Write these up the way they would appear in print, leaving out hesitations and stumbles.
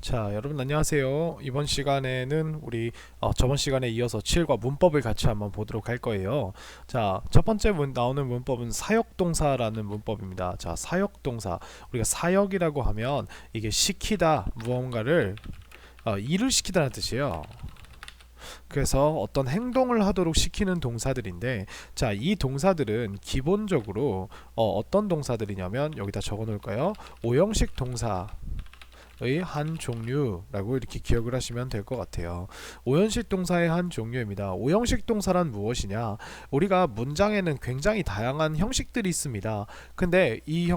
자, 여러분 안녕하세요. 이번 시간에는 우리 저번 시간에 이어서 7과 문법을 같이 한번 보도록 할 거예요. 자, 첫 번째 나오는 문법은 사역동사라는 문법입니다. 자, 사역동사. 우리가 사역이라고 하면 이게 시키다, 무언가를 일을 시키다는 뜻이에요. 그래서 어떤 행동을 하도록 시키는 동사들인데, 자, 이 동사들은 기본적으로 어떤 동사들이냐면 여기다 적어 놓을까요? 오형식 동사 의 한 종류라고 이렇게 기억을 하시면 될 것 같아요. 오형식 동사의 한 종류입니다. 오형식 동사란 무엇이냐? 우리가 문장에는 굉장히 다양한 형식들이 있습니다. 근데 이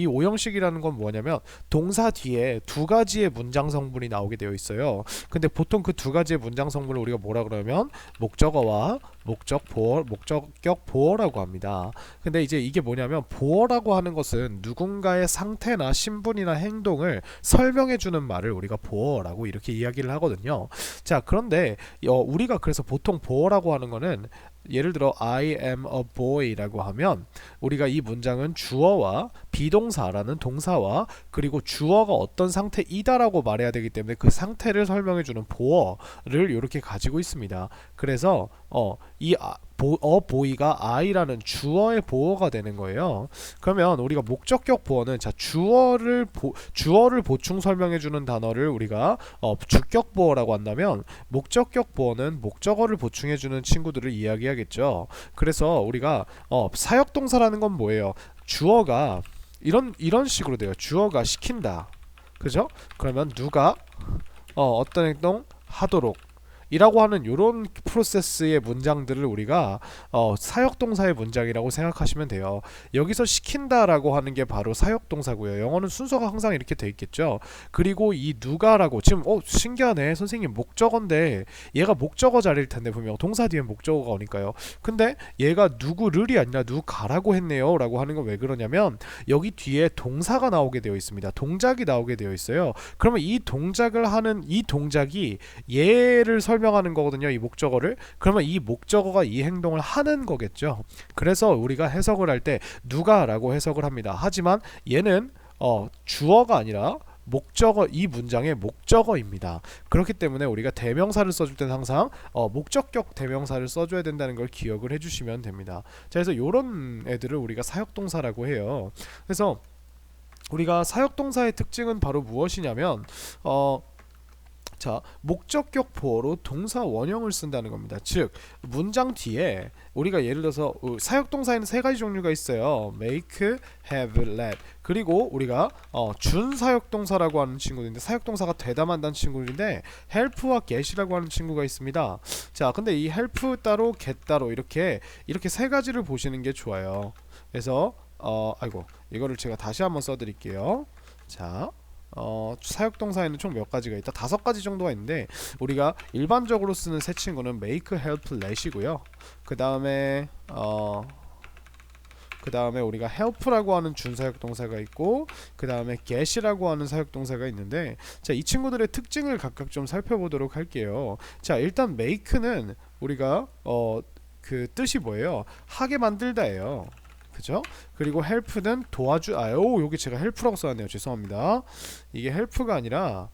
오형식이라는 건 뭐냐면 동사 뒤에 두 가지의 문장 성분이 나오게 되어 있어요. 근데 보통 그 두 가지의 문장 성분을 우리가 뭐라 그러면 목적어와 목적격 보어라고 합니다. 근데 이제 이게 뭐냐면 보어라고 하는 것은 누군가의 상태나 신분이나 행동을 설명해주는 말을 우리가 보어라고 이렇게 이야기를 하거든요. 자, 그런데 우리가 그래서 보통 보어라고 하는 거는 예를 들어 I am a boy라고 하면 우리가 이 문장은 주어와 비동사라는 동사와 그리고 주어가 어떤 상태이다라고 말해야 되기 때문에 그 상태를 설명해주는 보어를 이렇게 가지고 있습니다. 그래서 보이가 I라는 주어의 보어가 되는 거예요. 그러면 우리가 목적격 보어는 자 주어를 보충 설명해주는 단어를 우리가 주격 보어라고 한다면 목적격 보어는 목적어를 보충해주는 친구들을 이야기하겠죠. 그래서 우리가 사역동사라는 건 뭐예요? 주어가 이런 식으로 돼요. 주어가 시킨다. 그죠? 그러면 누가 어떤 행동 하도록 이라고 하는 이런 프로세스의 문장들을 우리가 사역동사의 문장이라고 생각하시면 돼요. 여기서 시킨다라고 하는 게 바로 사역동사고요. 영어는 순서가 항상 이렇게 돼 있겠죠. 그리고 이 누가라고 지금 신기하네 선생님 목적어인데 얘가 목적어 자리일 텐데 분명 동사 뒤에 목적어가 오니까요. 근데 얘가 누구를이 아니라 누가라고 했네요 라고 하는 건 왜 그러냐면 여기 뒤에 동사가 나오게 되어 있습니다. 동작이 나오게 되어 있어요. 그러면 이 동작을 하는 이 동작이 얘를 설명하는 거거든요. 이 목적어를. 그러면 이 목적어가 이 행동을 하는 거겠죠. 그래서 우리가 해석을 할 때 누가라고 해석을 합니다. 하지만 얘는 주어가 아니라 목적어, 이 문장의 목적어입니다. 그렇기 때문에 우리가 대명사를 써줄 때는 항상 목적격 대명사를 써줘야 된다는 걸 기억을 해주시면 됩니다. 자, 그래서 이런 애들을 우리가 사역동사라고 해요. 그래서 우리가 사역동사의 특징은 바로 무엇이냐면 자, 목적격 보어로 동사 원형을 쓴다는 겁니다. 즉, 문장 뒤에 우리가 예를 들어서 사역동사에는 세 가지 종류가 있어요. make, have, let. 그리고 우리가 준사역동사라고 하는 친구들인데 사역동사가 되담한다는 친구들인데 help와 get이라고 하는 친구가 있습니다. 자, 근데 이 help 따로 get 따로 이렇게 세 가지를 보시는 게 좋아요. 그래서 이거를 제가 다시 한번 써드릴게요. 자. 사역동사에는 총 몇 가지가 있다? 5가지 정도가 있는데 우리가 일반적으로 쓰는 세 친구는 make, help, let이고요. 그 다음에 우리가 help라고 하는 준사역동사가 있고 그 다음에 get이라고 하는 사역동사가 있는데 자, 이 친구들의 특징을 각각 좀 살펴보도록 할게요. 자, 일단 make는 우리가 그 뜻이 뭐예요? 하게 만들다예요. 그죠? 그리고 help는 여기 제가 help라고 써놨네요. 죄송합니다. 이게 help가 아니라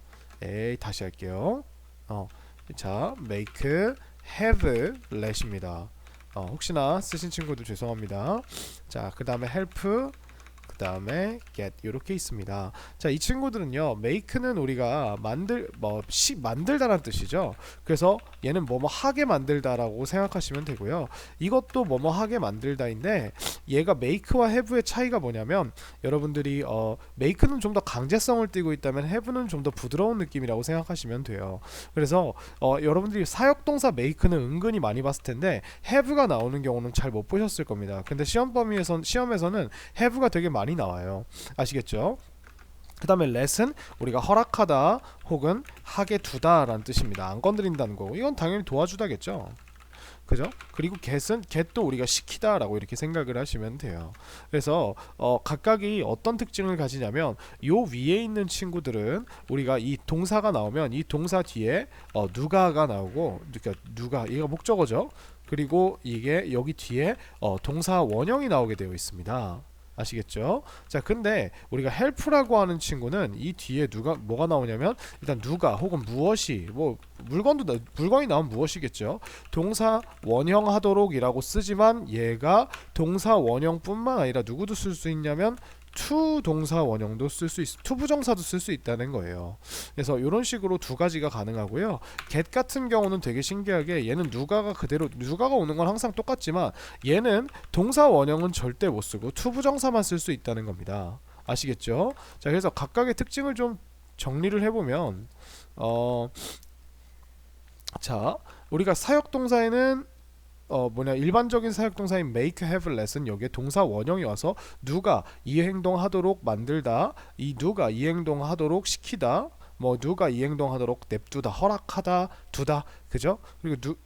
다시 할게요. 자, make, have, let입니다. 혹시나 쓰신 친구들 죄송합니다. 자, 그 다음에 help, 그 다음에 get 이렇게 있습니다. 자, 이 친구들은요, make는 우리가 만들다라는 뜻이죠. 그래서 얘는 뭐뭐 하게 만들다라고 생각하시면 되고요. 이것도 뭐뭐 하게 만들다인데 얘가 make와 have의 차이가 뭐냐면 여러분들이 make는 좀 더 강제성을 띠고 있다면 have는 좀 더 부드러운 느낌이라고 생각하시면 돼요. 그래서 여러분들이 사역동사 make는 은근히 많이 봤을 텐데 have가 나오는 경우는 잘 못 보셨을 겁니다. 근데 시험에서는 have가 되게 많이 나와요. 아시겠죠? 그 다음에 let은 우리가 허락하다 혹은 하게 두다 라는 뜻입니다. 안 건드린다는 거고 이건 당연히 도와주다겠죠. 그죠? 그리고 get도 우리가 시키다 라고 이렇게 생각을 하시면 돼요. 그래서 각각이 어떤 특징을 가지냐면 요 위에 있는 친구들은 우리가 이 동사가 나오면 이 동사 뒤에 누가가 나오고 그러니까 얘가 목적어죠. 그리고 이게 여기 뒤에 동사 원형이 나오게 되어 있습니다. 아시겠죠? 자, 근데 우리가 help라고 하는 친구는 이 뒤에 뭐가 나오냐면 일단 누가 혹은 무엇이 뭐 물건이 나오면 무엇이겠죠? 동사 원형하도록이라고 쓰지만 얘가 동사 원형뿐만 아니라 누구도 쓸 수 있냐면 to 동사 원형도 쓸 수 to 부정사도 쓸 수 있다는 거예요. 그래서 이런 식으로 두 가지가 가능하고요. get 같은 경우는 되게 신기하게 얘는 누가가 오는 건 항상 똑같지만 얘는 동사 원형은 절대 못 쓰고 to 부정사만 쓸 수 있다는 겁니다. 아시겠죠? 자, 그래서 각각의 특징을 좀 정리를 해보면 자, 우리가 사역동사에는 일반적인 사역동사인 make, have, let은 여기에 동사 원형이 와서 누가 이 행동하도록 만들다, 이 누가 이 행동하도록 시키다, 뭐 누가 이 행동하도록 냅두다, 허락하다, 두다, 그죠?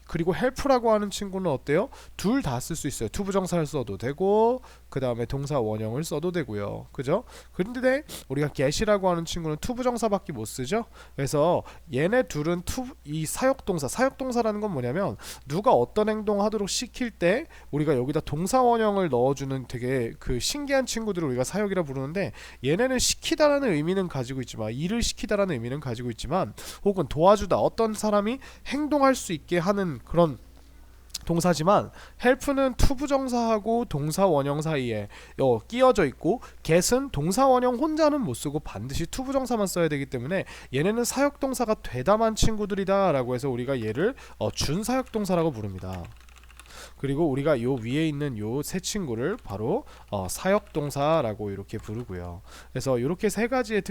그리고 help라고 하는 친구는 어때요? 둘 다 쓸 수 있어요. 투부정사를 써도 되고 그 다음에 동사 원형을 써도 되고요, 그죠? 그런데 우리가 get이라고 하는 친구는 투부정사밖에 못 쓰죠. 그래서 얘네 둘은 이 사역동사라는 건 뭐냐면 누가 어떤 행동을 하도록 시킬 때 우리가 여기다 동사 원형을 넣어주는 되게 그 신기한 친구들을 우리가 사역이라 부르는데, 얘네는 시키다라는 의미는 가지고 있지만, 일을 시키다라는 의미는 가지고 있지만, 혹은 도와주다, 어떤 사람이 행동할 수 있게 하는 그런 동사지만, help는 투부정사하고 동사 원형 사이에 끼어져 있고, get은 동사 원형 혼자는 못 쓰고 반드시 투부정사만 써야 되기 때문에 얘네는 사역동사가 되다만 친구들이다 라고 해서 우리가 얘를 준사역동사라고 부릅니다. 그리고 우리가 요 위에 있는 요 세 친구를 바로 사역동사라고 이렇게 부르고요. 그래서 이렇게 세 가지의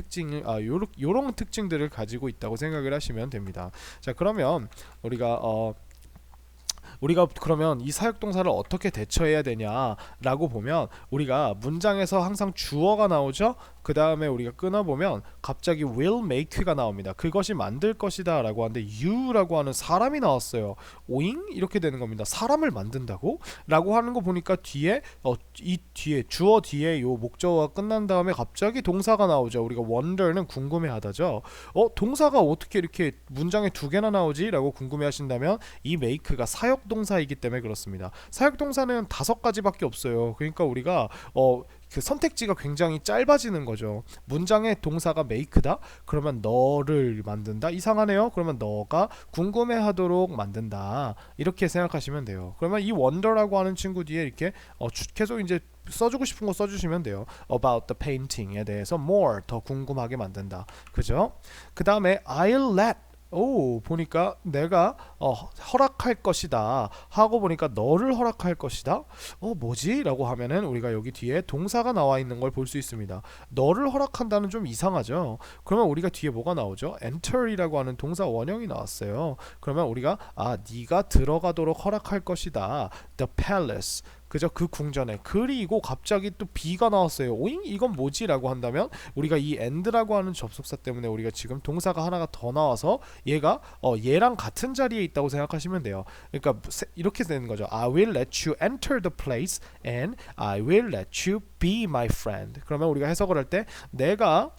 요런 특징들을 가지고 있다고 생각을 하시면 됩니다. 자, 그러면 우리가 그러면 이 사역동사를 어떻게 대처해야 되냐라고 보면, 우리가 문장에서 항상 주어가 나오죠. 그 다음에 우리가 끊어보면 갑자기 will make가 나옵니다. 그것이 만들 것이다 라고 하는데 you라고 하는 사람이 나왔어요. 오잉? 이렇게 되는 겁니다. 사람을 만든다고? 라고 하는 거 보니까 뒤에 이 뒤에 주어 뒤에 요 목적어가 끝난 다음에 갑자기 동사가 나오죠. 우리가 wonder는 궁금해하다죠. 동사가 어떻게 이렇게 문장에 두 개나 나오지? 라고 궁금해 하신다면 이 make가 사역동사이기 때문에 그렇습니다. 사역동사는 5가지밖에 없어요. 그러니까 우리가 그 선택지가 굉장히 짧아지는 거죠. 문장의 동사가 make다? 그러면 너를 만든다? 이상하네요. 그러면 너가 궁금해하도록 만든다. 이렇게 생각하시면 돼요. 그러면 이 wonder라고 하는 친구 뒤에 이렇게 계속 이제 써주고 싶은 거 써주시면 돼요. about the painting에 대해서 more, 더 궁금하게 만든다. 그죠? 그 다음에 I'll let, 보니까 내가 허락할 것이다 하고 보니까 너를 허락할 것이다. 뭐지? 라고 하면은 우리가 여기 뒤에 동사가 나와 있는 걸 볼 수 있습니다. 너를 허락한다는 좀 이상하죠. 그러면 우리가 뒤에 뭐가 나오죠? enter이라고 하는 동사 원형이 나왔어요. 그러면 우리가 네가 들어가도록 허락할 것이다. the palace, 그죠? 그 궁전에. 그리고 갑자기 또 B가 나왔어요. 오잉? 이건 뭐지? 라고 한다면 우리가 이 and라고 하는 접속사 때문에 우리가 지금 동사가 하나가 더 나와서 얘가 얘랑 같은 자리에 있다고 생각하시면 돼요. 그러니까 이렇게 되는 거죠. I will let you enter the place and I will let you be my friend. 그러면 우리가 해석을 할 때 내가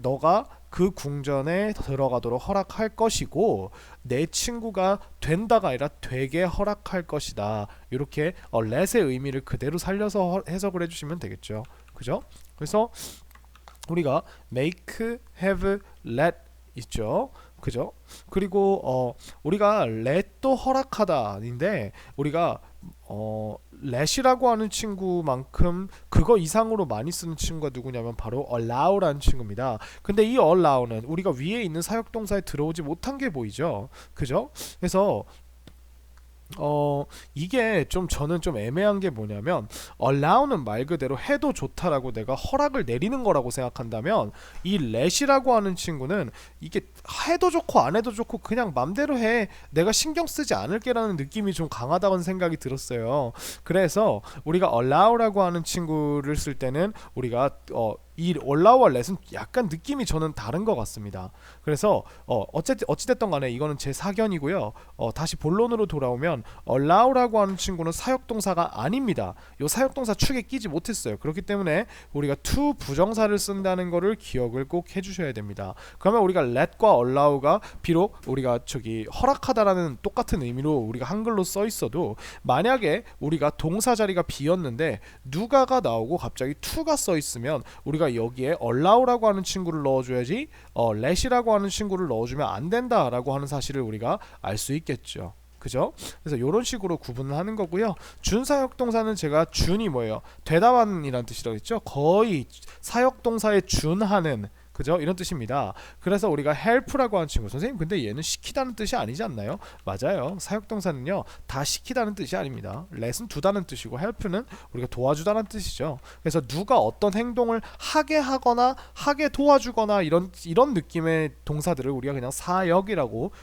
너가 그 궁전에 들어가도록 허락할 것이고 내 친구가 된다가 아니라 되게 허락할 것이다. 이렇게 let의 의미를 그대로 살려서 해석을 해주시면 되겠죠. 그죠? 그래서 우리가 make, have, let 있죠. 그죠? 그리고 우리가 let도 허락하다인데, 우리가 let이라고 하는 친구만큼 그거 이상으로 많이 쓰는 친구가 누구냐면 바로 allow라는 친구입니다. 근데 이 allow는 우리가 위에 있는 사역동사에 들어오지 못한 게 보이죠. 그죠? 그래서 이게 저는 좀 애매한 게 뭐냐면, allow는 말 그대로 해도 좋다라고 내가 허락을 내리는 거라고 생각한다면, 이 let이라고 하는 친구는 이게 해도 좋고 안 해도 좋고 그냥 맘대로 해, 내가 신경 쓰지 않을게라는 느낌이 좀 강하다는 생각이 들었어요. 그래서 우리가 allow라고 하는 친구를 쓸 때는 우리가 이 allow와 let은 약간 느낌이 저는 다른 것 같습니다. 그래서 어찌됐던 간에 이거는 제 사견이고요. 다시 본론으로 돌아오면 allow라고 하는 친구는 사역동사가 아닙니다. 이 사역동사 축에 끼지 못했어요. 그렇기 때문에 우리가 to 부정사를 쓴다는 거를 기억을 꼭 해주셔야 됩니다. 그러면 우리가 let과 allow가 비록 우리가 저기 허락하다라는 똑같은 의미로 우리가 한글로 써 있어도 만약에 우리가 동사 자리가 비었는데 누가가 나오고 갑자기 to가 써 있으면 우리가 여기에 allow라고 하는 친구를 넣어줘야지 let이라고 하는 친구를 넣어주면 안 된다라고 하는 사실을 우리가 알 수 있겠죠. 그죠? 그래서 이런 식으로 구분을 하는 거고요. 준사역동사는 제가 준이 뭐예요? 되다만이라는 뜻이라고 했죠. 거의 사역동사에 준하는, 그죠? 이런 뜻입니다. 그래서 우리가 help라고 하는 친구, 선생님 근데 얘는 시키다는 뜻이 아니지 않나요? 맞아요. 사역동사는요 다 시키다는 뜻이 아닙니다. let은 두다는 뜻이고 help는 우리가 도와주다는 뜻이죠. 그래서 누가 어떤 행동을 하게 하거나 하게 도와주거나 이런 느낌의 동사들을 우리가 그냥 사역이라고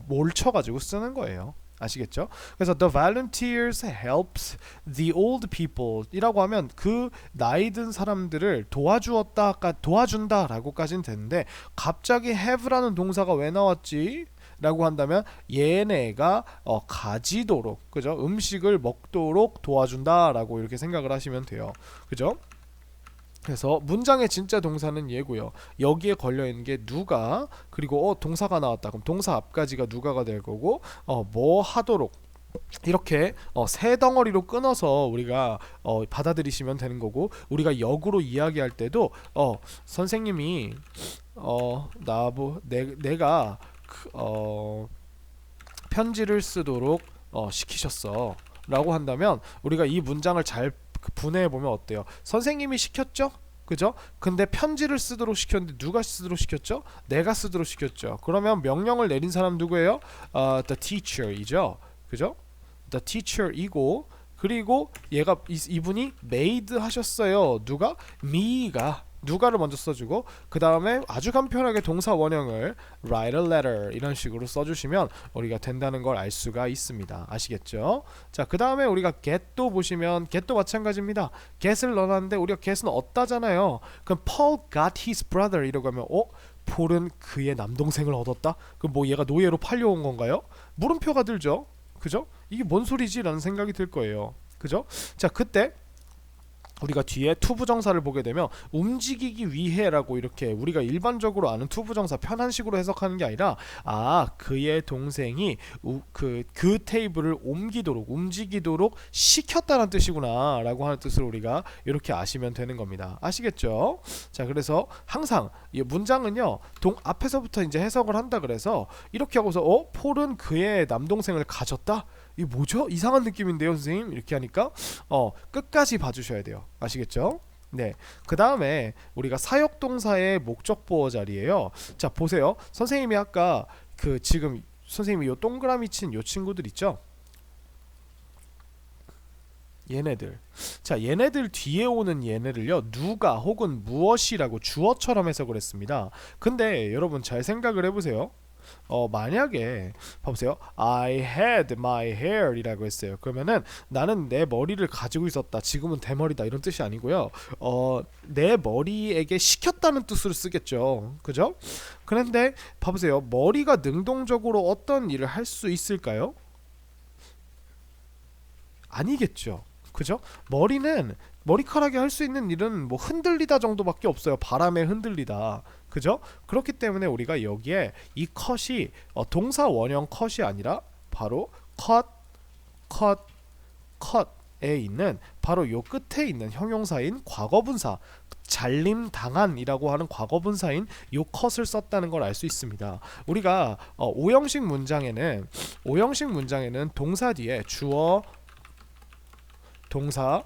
몰쳐가지고 쓰는 거예요. 아시겠죠? 그래서 the volunteers helps the old people 이라고 하면 그 나이 든 사람들을 도와준다 라고까지는 되는데 갑자기 have라는 동사가 왜 나왔지? 라고 한다면 얘네가 가지도록, 그죠? 음식을 먹도록 도와준다 라고 이렇게 생각을 하시면 돼요. 그죠? 그래서 문장의 진짜 동사는 얘고요. 여기에 걸려있는 게 누가, 그리고 동사가 나왔다. 그럼 동사 앞까지가 누가가 될 거고 뭐 하도록 이렇게 세 덩어리로 끊어서 우리가 받아들이시면 되는 거고, 우리가 역으로 이야기할 때도 선생님이 내가 편지를 쓰도록 시키셨어 라고 한다면 우리가 이 문장을 잘 분해해 보면 어때요? 선생님이 시켰죠? 그죠? 근데 편지를 쓰도록 시켰는데 누가 쓰도록 시켰죠? 내가 쓰도록 시켰죠. 그러면 명령을 내린 사람 누구예요? The teacher이죠. 그죠? The teacher이고, 그리고 이분이 made 하셨어요. 누가? me가 누가를 먼저 써주고 그 다음에 아주 간편하게 동사 원형을 write a letter 이런 식으로 써주시면 우리가 된다는 걸 알 수가 있습니다. 아시겠죠? 자, 그 다음에 우리가 get도 보시면 get도 마찬가지입니다. get을 넣어놨는데 우리가 get은 얻다잖아요. 그럼 Paul got his brother 이라고 하면 폴은 그의 남동생을 얻었다? 그럼 뭐 얘가 노예로 팔려온 건가요? 물음표가 들죠? 그죠? 이게 뭔 소리지? 라는 생각이 들 거예요. 그죠? 자, 그때 우리가 뒤에 투부정사를 보게 되면 움직이기 위해라고 이렇게 우리가 일반적으로 아는 투부정사 편한식으로 해석하는 게 아니라 그의 동생이 그 테이블을 움직이도록 시켰다는 뜻이구나 라고 하는 뜻을 우리가 이렇게 아시면 되는 겁니다. 아시겠죠? 자, 그래서 항상 이 문장은요 앞에서부터 이제 해석을 한다 그래서 이렇게 하고서 폴은 그의 남동생을 가졌다? 이게 뭐죠? 이상한 느낌인데요 선생님? 이렇게 하니까 끝까지 봐주셔야 돼요. 아시겠죠? 네. 그 다음에 우리가 사역동사의 목적보어 자리에요. 자, 보세요. 선생님이 아까 지금 선생님이 요 동그라미 친 요 친구들 있죠? 얘네들. 자, 얘네들 뒤에 오는 얘네를요 누가 혹은 무엇이라고 주어처럼 해석을 했습니다. 근데 여러분 잘 생각을 해보세요. 만약에 봐보세요. I had my hair 이라고 했어요. 그러면은 나는 내 머리를 가지고 있었다. 지금은 대머리다 이런 뜻이 아니고요. 내 머리에게 시켰다는 뜻으로 쓰겠죠. 그죠? 그런데 봐보세요. 머리가 능동적으로 어떤 일을 할 수 있을까요? 아니겠죠. 그죠? 머리카락이 할 수 있는 일은 뭐 흔들리다 정도밖에 없어요. 바람에 흔들리다. 그죠? 그렇기 때문에 우리가 여기에 이 컷이 동사 원형 컷이 아니라 바로 컷에 있는 바로 요 끝에 있는 형용사인 과거분사 잘림 당한이라고 하는 과거분사인 요 컷을 썼다는 걸 알 수 있습니다. 우리가 오형식 문장에는 동사 뒤에 주어 동사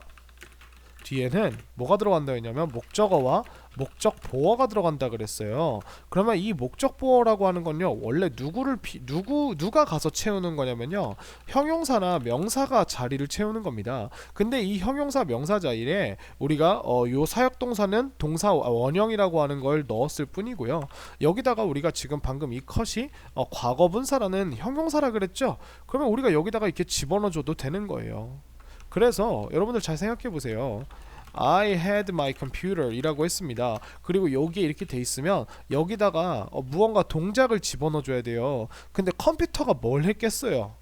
뒤에는 뭐가 들어간다 했냐면 목적어와 목적보어가 들어간다 그랬어요. 그러면 이 목적보어라고 하는 건요 원래 누가 가서 채우는 거냐면요 형용사나 명사가 자리를 채우는 겁니다. 근데 이 형용사 명사 자리에 우리가 요 사역동사는 동사 원형이라고 하는 걸 넣었을 뿐이고요. 여기다가 우리가 지금 방금 이 컷이 과거분사라는 형용사라 그랬죠. 그러면 우리가 여기다가 이렇게 집어넣어줘도 되는 거예요. 그래서 여러분들 잘 생각해 보세요. I had my computer 이라고 했습니다. 그리고 여기에 이렇게 돼 있으면 여기다가 무언가 동작을 집어넣어 줘야 돼요. 근데 컴퓨터가 뭘 했겠어요?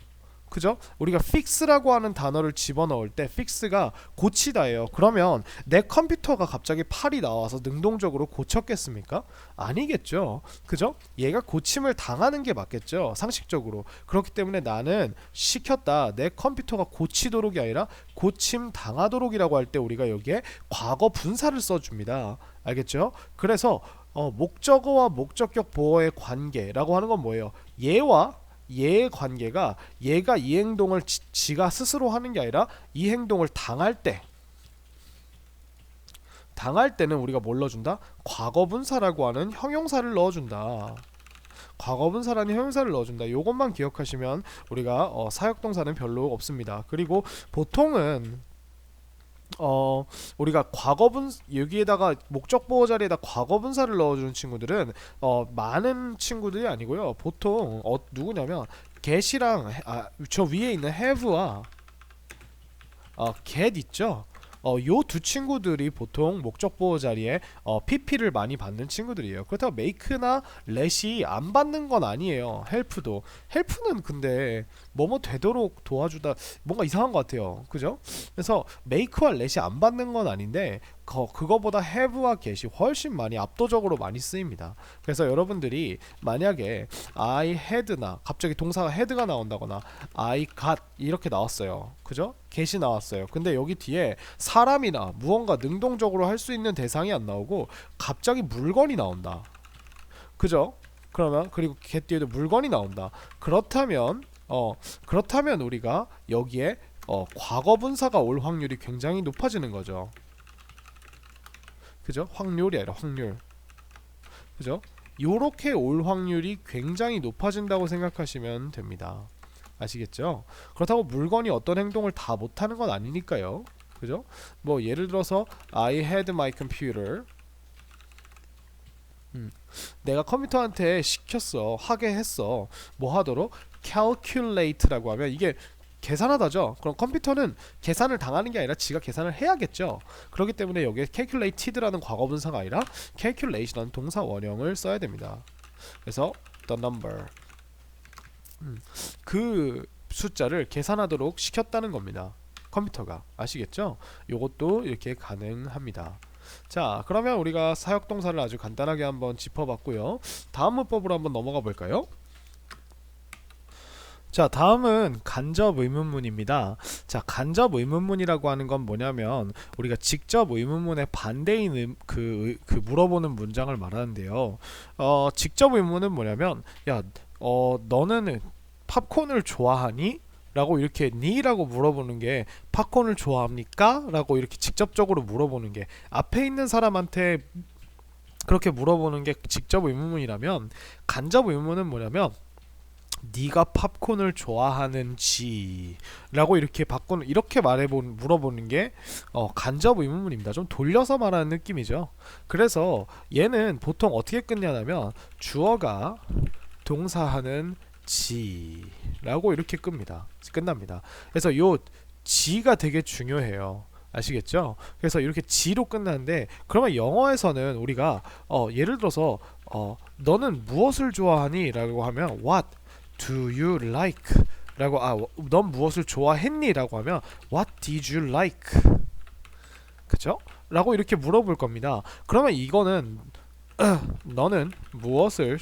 그죠? 우리가 fix라고 하는 단어를 집어넣을 때 fix가 고치다예요. 그러면 내 컴퓨터가 갑자기 팔이 나와서 능동적으로 고쳤겠습니까? 아니겠죠. 그죠? 얘가 고침을 당하는 게 맞겠죠. 상식적으로. 그렇기 때문에 나는 시켰다. 내 컴퓨터가 고치도록이 아니라 고침 당하도록이라고 할 때 우리가 여기에 과거 분사를 써줍니다. 알겠죠? 그래서 목적어와 목적격 보어의 관계라고 하는 건 뭐예요? 얘와 얘의 관계가 얘가 이 행동을 지가 스스로 하는 게 아니라 이 행동을 당할 때는 우리가 뭘 넣어준다? 과거분사라고 하는 형용사를 넣어준다. 과거분사라는 형용사를 넣어준다. 요것만 기억하시면 우리가 사역동사는 별로 없습니다. 그리고 보통은 우리가 여기에다가 목적보호 자리에다 과거분사를 넣어주는 친구들은 많은 친구들이 아니고요. 보통 누구냐면 get이랑 저 위에 있는 have와 get 있죠. 요 두 친구들이 보통 목적보호 자리에 PP를 많이 받는 친구들이에요. 그렇다고 make나 let이 안 받는 건 아니에요. help는 근데 뭐뭐 되도록 도와주다 뭔가 이상한 것 같아요. 그죠? 그래서 make와 let이 안 받는 건 아닌데 그거보다 have와 get이 훨씬 많이 압도적으로 많이 쓰입니다. 그래서 여러분들이 만약에 I had나 갑자기 동사가 had가 나온다거나 I got 이렇게 나왔어요. 그죠? get이 나왔어요. 근데 여기 뒤에 사람이나 무언가 능동적으로 할 수 있는 대상이 안 나오고 갑자기 물건이 나온다. 그죠? 그러면 그리고 get 뒤에도 물건이 나온다. 그렇다면 우리가 여기에 과거분사가 올 확률이 굉장히 높아지는 거죠. 그죠? 확률이 아니라 확률. 그죠? 요렇게 올 확률이 굉장히 높아진다고 생각하시면 됩니다. 아시겠죠? 그렇다고 물건이 어떤 행동을 다 못하는 건 아니니까요. 그죠? 뭐 예를 들어서 I had my computer. 내가 컴퓨터한테 시켰어. 하게 했어. 뭐 하도록? calculate라고 하면 이게 계산하다죠. 그럼 컴퓨터는 계산을 당하는 게 아니라 지가 계산을 해야겠죠. 그렇기 때문에 여기에 calculated라는 과거분사가 아니라 calculation이라는 동사 원형을 써야 됩니다. 그래서 the number 그 숫자를 계산하도록 시켰다는 겁니다. 컴퓨터가. 아시겠죠? 요것도 이렇게 가능합니다. 자, 그러면 우리가 사역동사를 아주 간단하게 한번 짚어봤고요. 다음 문법으로 한번 넘어가 볼까요? 자, 다음은 간접 의문문입니다. 자, 간접 의문문이라고 하는 건 뭐냐면 우리가 직접 의문문의 반대인 물어보는 문장을 말하는데요. 직접 의문은 뭐냐면 야, 너는 팝콘을 좋아하니? 라고 이렇게 니라고 물어보는 게 팝콘을 좋아합니까? 라고 이렇게 직접적으로 물어보는 게 앞에 있는 사람한테 그렇게 물어보는 게 직접 의문문이라면 간접 의문문은 뭐냐면 네가 팝콘을 좋아하는지 라고 이렇게 물어보는 게 간접 의문문입니다. 좀 돌려서 말하는 느낌이죠. 그래서 얘는 보통 어떻게 끝냐면 주어가 동사하는 지 라고 이렇게 끝납니다. 그래서 요 지가 되게 중요해요. 아시겠죠? 그래서 이렇게 지로 끝나는데 그러면 영어에서는 우리가 예를 들어서 너는 무엇을 좋아하니? 라고 하면 What do you like? 라고 넌 무엇을 좋아했니? 라고 하면 What did you like? 그쵸? 라고 이렇게 물어볼 겁니다. 그러면 이거는 너는 무엇을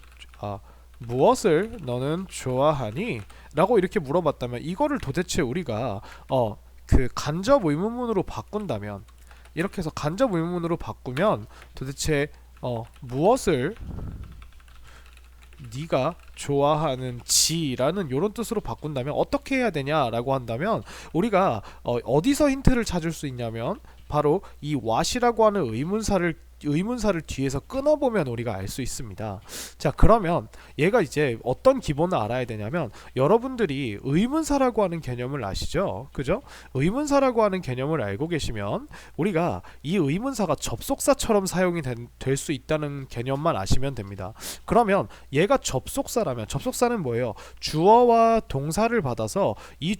너는 좋아하니? 라고 이렇게 물어봤다면 이거를 도대체 우리가 그 간접 의문문으로 바꾼다면 이렇게 해서 간접 의문문으로 바꾸면 도대체 무엇을 네가 좋아하는지라는 이런 뜻으로 바꾼다면 어떻게 해야 되냐라고 한다면 우리가 어디서 힌트를 찾을 수 있냐면 바로 이 what이라고 하는 의문사를 뒤에서 끊어보면 우리가 알 수 있습니다. 자, 그러면 얘가 이제 어떤 기본을 알아야 되냐면 여러분들이 의문사라고 하는 개념을 아시죠? 그죠? 의문사라고 하는 개념을 알고 계시면 우리가 이 의문사가 접속사처럼 사용이 될 수 있다는 개념만 아시면 됩니다. 그러면 얘가 접속사라면 접속사는 뭐예요? 주어와 동사를 받아서 이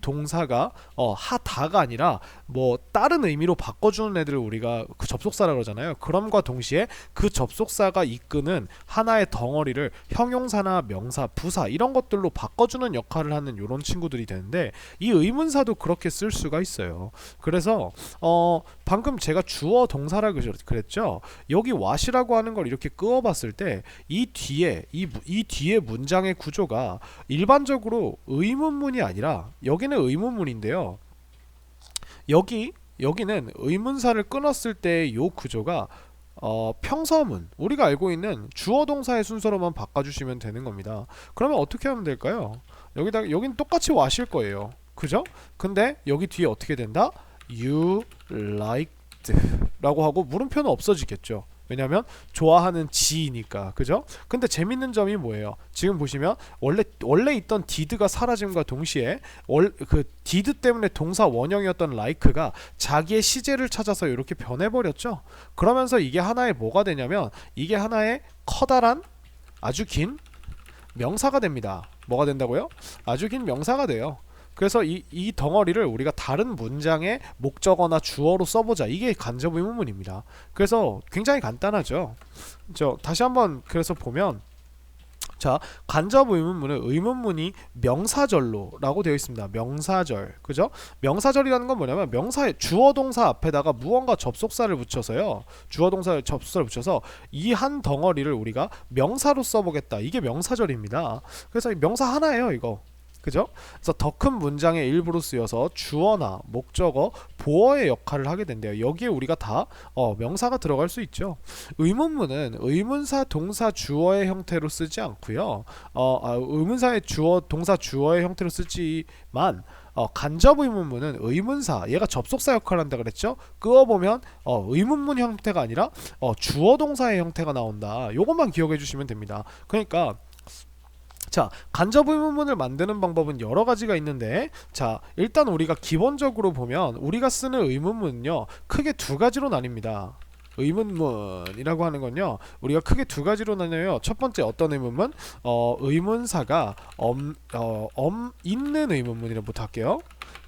동사가 하다가 아니라 뭐 다른 의미로 바꿔주는 애들을 우리가 그 접속사라 그러잖아요. 그럼과 동시에 그 접속사가 이끄는 하나의 덩어리를 형용사나 명사, 부사 이런 것들로 바꿔주는 역할을 하는 이런 친구들이 되는데 이 의문사도 그렇게 쓸 수가 있어요. 그래서 방금 제가 주어 동사라 그랬죠. 여기 what이라고 하는 걸 이렇게 끄어봤을 때 이 뒤에 문장의 구조가 일반적으로 의문문이 아니라 여기는 의문문인데요. 여기는 의문사를 끊었을 때 요 구조가 평서문, 우리가 알고 있는 주어 동사의 순서로만 바꿔주시면 되는 겁니다. 그러면 어떻게 하면 될까요? 여긴 똑같이 what일 거예요. 그죠? 근데 여기 뒤에 어떻게 된다? You liked 라고 하고 물음표는 없어지겠죠. 왜냐면 좋아하는 지니까. 그죠? 근데 재밌는 점이 뭐예요? 지금 보시면 원래 있던 did가 사라짐과 동시에 그 did 때문에 동사 원형이었던 like가 자기의 시제를 찾아서 이렇게 변해버렸죠. 그러면서 이게 하나의 뭐가 되냐면 이게 하나의 커다란 아주 긴 명사가 됩니다. 뭐가 된다고요? 아주 긴 명사가 돼요. 그래서 이 덩어리를 우리가 다른 문장의 목적어나 주어로 써보자. 이게 간접 의문문입니다. 그래서 굉장히 간단하죠. 다시 한번 그래서 보면 자, 간접 의문문은 의문문이 명사절로 라고 되어 있습니다. 명사절. 그죠? 명사절이라는 건 뭐냐면 명사의 주어 동사 앞에다가 무언가 접속사를 붙여서요. 주어 동사에 접속사를 붙여서 이 한 덩어리를 우리가 명사로 써보겠다. 이게 명사절입니다. 그래서 명사 하나예요, 이거. 그죠? 그래서 더 큰 문장의 일부로 쓰여서 주어나 목적어, 보어의 역할을 하게 된대요. 여기에 우리가 다 명사가 들어갈 수 있죠. 의문문은 의문사, 동사, 주어의 형태로 쓰지 않고요. 의문사의 주어, 동사, 주어의 형태로 쓰지만 간접 의문문은 의문사, 얘가 접속사 역할을 한다 그랬죠? 끄어보면 의문문 형태가 아니라 주어 동사의 형태가 나온다. 요것만 기억해 주시면 됩니다. 그러니까 자, 간접 의문문을 만드는 방법은 여러 가지가 있는데 자, 일단 우리가 기본적으로 보면 우리가 쓰는 의문문은요 크게 두 가지로 나뉩니다. 의문문이라고 하는 건요 우리가 크게 두 가지로 나뉘어요. 첫 번째 어떤 의문문? 의문사가 있는 의문문이라고부터 할게요.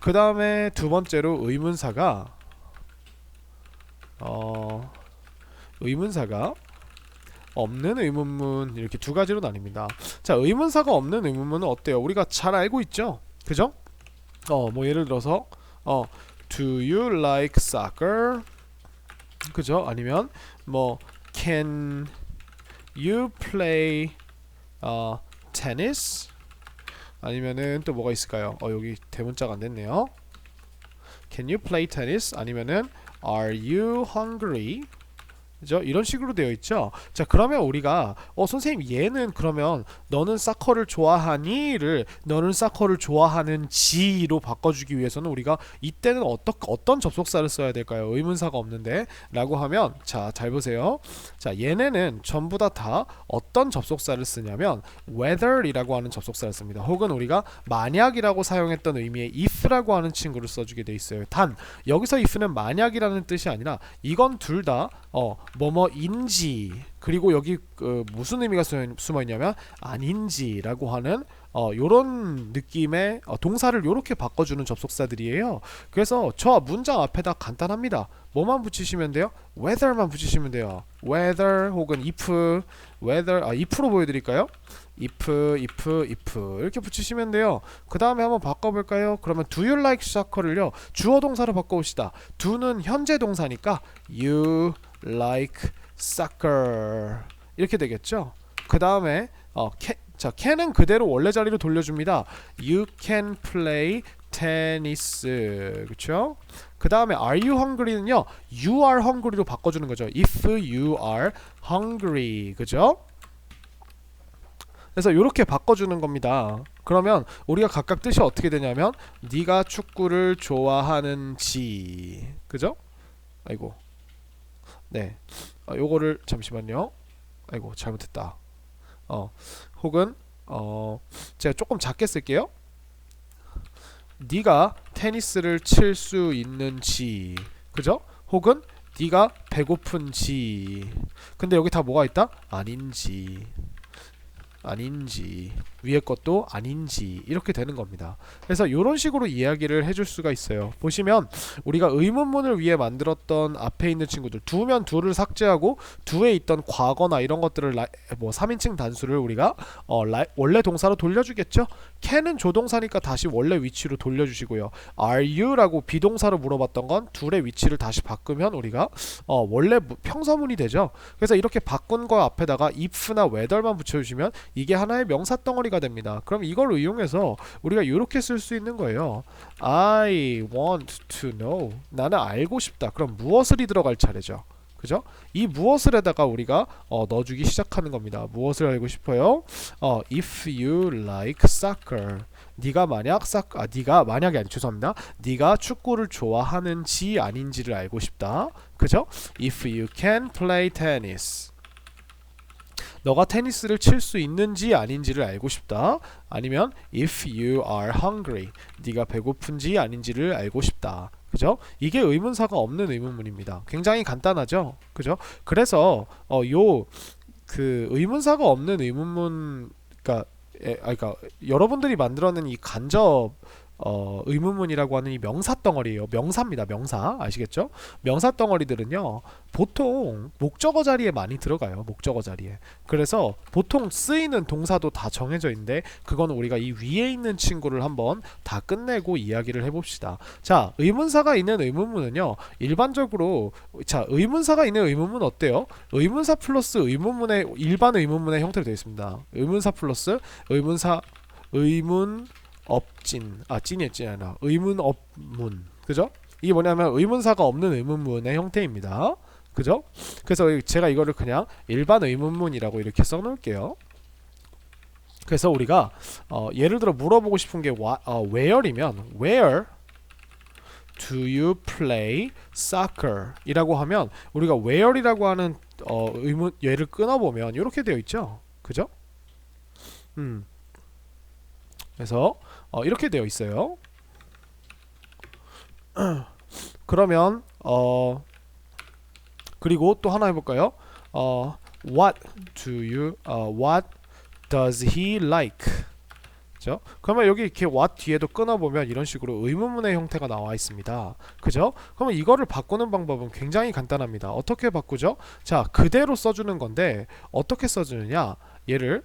그 다음에 두 번째로 의문사가 없는 의문문, 이렇게 두 가지로 나뉩니다. 자, 의문사가 없는 의문문은 어때요? 우리가 잘 알고 있죠? 그죠? 뭐 예를 들어서 Do you like soccer? 그죠? 아니면 뭐 Can you play tennis? 아니면은 또 뭐가 있을까요? 여기 대문자가 안 됐네요. Can you play tennis? 아니면은 Are you hungry? 그죠? 이런 식으로 되어 있죠. 자, 그러면 우리가 선생님 얘는 그러면 너는 사커를 좋아하니를 너는 사커를 좋아하는지로 바꿔주기 위해서는 우리가 이때는 어떤 접속사를 써야 될까요? 의문사가 없는데 라고 하면 자, 잘 보세요. 자, 얘네는 전부 다 어떤 접속사를 쓰냐면 whether이라고 하는 접속사를 씁니다. 혹은 우리가 만약이라고 사용했던 의미의 if라고 하는 친구를 써주게 돼 있어요. 단 여기서 if는 만약이라는 뜻이 아니라 이건 둘 다 뭐뭐인지 그리고 여기 무슨 의미가 숨어 있냐면 아닌지라고 하는 요런 느낌의 동사를 요렇게 바꿔주는 접속사들이에요. 그래서 저 문장 앞에다 간단합니다. 뭐만 붙이시면 돼요? whether만 붙이시면 돼요. whether 혹은 if, whether, if로 보여드릴까요? if 이렇게 붙이시면 돼요. 그 다음에 한번 바꿔볼까요? 그러면 do you like soccer를요 주어 동사로 바꿔봅시다. do는 현재 동사니까 you like soccer 이렇게 되겠죠. 그 다음에 자, can은 그대로 원래 자리로 돌려줍니다. You can play tennis. 그쵸? 그 다음에 are you hungry는요 you are hungry로 바꿔주는 거죠. if you are hungry. 그죠? 그래서 이렇게 바꿔주는 겁니다. 그러면 우리가 각각 뜻이 어떻게 되냐면 네가 축구를 좋아하는지. 그죠? 아이고. 네. 요거를 잠시만요. 아이고, 잘못했다. 혹은 제가 조금 작게 쓸게요. 네가 테니스를 칠 수 있는지, 그죠? 혹은 네가 배고픈지. 근데 여기 다 뭐가 있다? 아닌지, 아닌지, 위에 것도 아닌지, 이렇게 되는 겁니다. 그래서 이런 식으로 이야기를 해줄 수가 있어요. 보시면 우리가 의문문을 위해 만들었던 앞에 있는 친구들, 두면 두를 삭제하고 두에 있던 과거나 이런 것들을 3인칭 단수를 우리가 원래 동사로 돌려주겠죠. can은 조동사니까 다시 원래 위치로 돌려주시고요. are you라고 비동사로 물어봤던 건 둘의 위치를 다시 바꾸면 우리가 원래 평서문이 되죠. 그래서 이렇게 바꾼 거 앞에다가 if나 whether만 붙여주시면 이게 하나의 명사 덩어리가 됩니다. 그럼 이걸 이용해서 우리가 이렇게 쓸 수 있는 거예요. I want to know. 나는 알고 싶다. 그럼 무엇을이 들어갈 차례죠. 그죠? 이 무엇을에다가 우리가 넣어주기 시작하는 겁니다. 무엇을 알고 싶어요? If you like soccer. 네가 만약에 아니 죄송합니다. 네가 축구를 좋아하는지 아닌지를 알고 싶다. 그죠? If you can play tennis. 너가 테니스를 칠 수 있는지 아닌지를 알고 싶다. 아니면 if you are hungry. 네가 배고픈지 아닌지를 알고 싶다. 그죠? 이게 의문사가 없는 의문문입니다. 굉장히 간단하죠? 그죠? 그래서 의문사가 없는 의문문, 그러니까 여러분들이 만들어낸 이 간접 의문문이라고 하는 이 명사 덩어리예요. 명사입니다. 명사. 아시겠죠? 명사 덩어리들은요. 보통 목적어 자리에 많이 들어가요. 목적어 자리에. 그래서 보통 쓰이는 동사도 다 정해져 있는데 그건 우리가 이 위에 있는 친구를 한번 다 끝내고 이야기를 해봅시다. 자, 의문사가 있는 의문문은요. 일반적으로 의문사가 있는 의문문 어때요? 의문사 플러스 의문문의 일반 의문문의 형태로 되어 있습니다. 의문사 플러스 의문 업진, 찐이 아니라 의문 업문. 그죠? 이게 뭐냐면 의문사가 없는 의문문의 형태입니다. 그죠? 그래서 제가 이거를 그냥 일반 의문문이라고 이렇게 써놓을게요. 그래서 우리가 예를 들어 물어보고 싶은 게 where이면 where do you play soccer? 이라고 하면 우리가 where이라고 하는 의문 얘를 끊어보면 이렇게 되어 있죠. 그죠? 그래서 이렇게 되어 있어요. 그러면 그리고 또 하나 해볼까요? What does he like? 그죠? 그러면 여기 이렇게 what 뒤에도 끊어보면 이런 식으로 의문문의 형태가 나와 있습니다. 그죠? 그러면 이거를 바꾸는 방법은 굉장히 간단합니다. 어떻게 바꾸죠? 자, 그대로 써주는 건데 어떻게 써주느냐? 얘를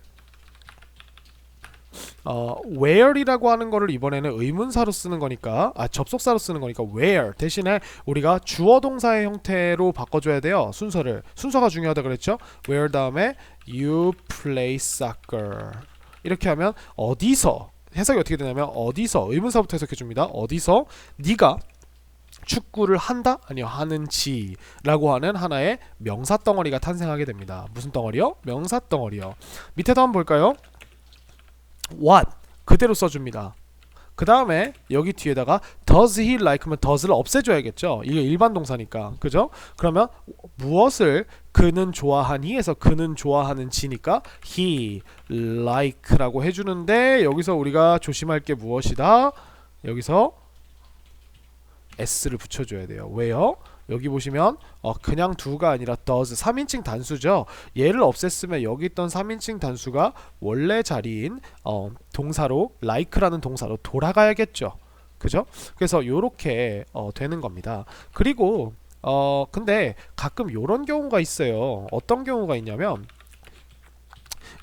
where이라고 하는 거를 이번에는 의문사로 쓰는 거니까 접속사로 쓰는 거니까 where 대신에 우리가 주어 동사의 형태로 바꿔줘야 돼요. 순서가 중요하다 그랬죠. where 다음에 you play soccer 이렇게 하면 어디서 해석이 어떻게 되냐면 어디서 의문사부터 해석해 줍니다. 어디서 네가 축구를 한다? 아니요 하는지 라고 하는 하나의 명사 덩어리가 탄생하게 됩니다. 무슨 덩어리요? 명사 덩어리요. 밑에도 한번 볼까요? what 그대로 써줍니다. 그 다음에 여기 뒤에다가 does he like면 does를 없애줘야겠죠. 이게 일반 동사니까. 그죠? 그러면 무엇을 그는 좋아하니 해서 그는 좋아하는 지니까 he like라고 해주는데 여기서 우리가 조심할 게 무엇이다? 여기서 s를 붙여줘야 돼요. 왜요? 여기 보시면 그냥 두가 아니라 does 3인칭 단수죠. 얘를 없앴으면 여기 있던 3인칭 단수가 원래 자리인 동사로 like라는 동사로 돌아가야겠죠. 그죠? 그래서 요렇게 되는 겁니다. 그리고 근데 가끔 요런 경우가 있어요. 어떤 경우가 있냐면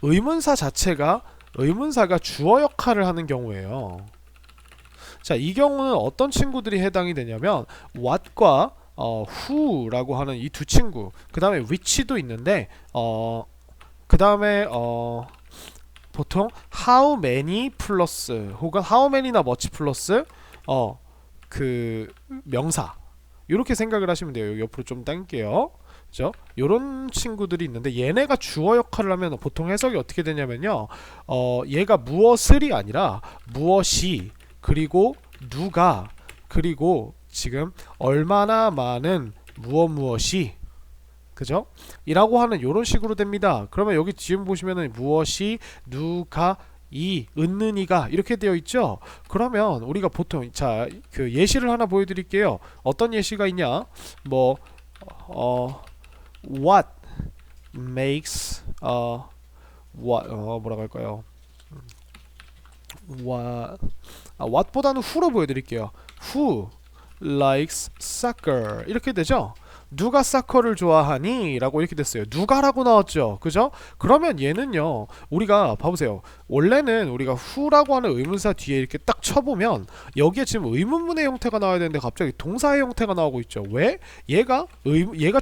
의문사가 주어 역할을 하는 경우예요. 자, 이 경우는 어떤 친구들이 해당이 되냐면 what과 who라고 하는 이 두 친구, 그 다음에 which도 있는데 그 다음에 보통 how many 플러스 혹은 how many나 much 플러스 그 명사 이렇게 생각을 하시면 돼요. 여기 옆으로 좀 당길게요. 그죠? 요런 친구들이 있는데 얘네가 주어 역할을 하면 보통 해석이 어떻게 되냐면요. 얘가 무엇을이 아니라 무엇이 그리고 누가 그리고 지금 얼마나 많은 무엇이 그죠? 이라고 하는 요런 식으로 됩니다. 그러면 여기 지금 보시면은 무엇이 누가 이 은는 이가 이렇게 되어 있죠. 그러면 우리가 보통 자 그 예시를 하나 보여드릴게요. 어떤 예시가 있냐? 뭐 what makes 뭐라고 할까요? what보다는 who로 보여드릴게요. Who likes soccer 이렇게 되죠. 누가 사커를 좋아하니? 라고 이렇게 됐어요. 누가라고 나왔죠. 그죠? 그러면 얘는요, 우리가 봐보세요. 원래는 우리가 who라고 하는 의문사 뒤에 이렇게 딱 쳐보면 여기에 지금 의문문의 형태가 나와야 되는데 갑자기 동사의 형태가 나오고 있죠. 왜? 얘가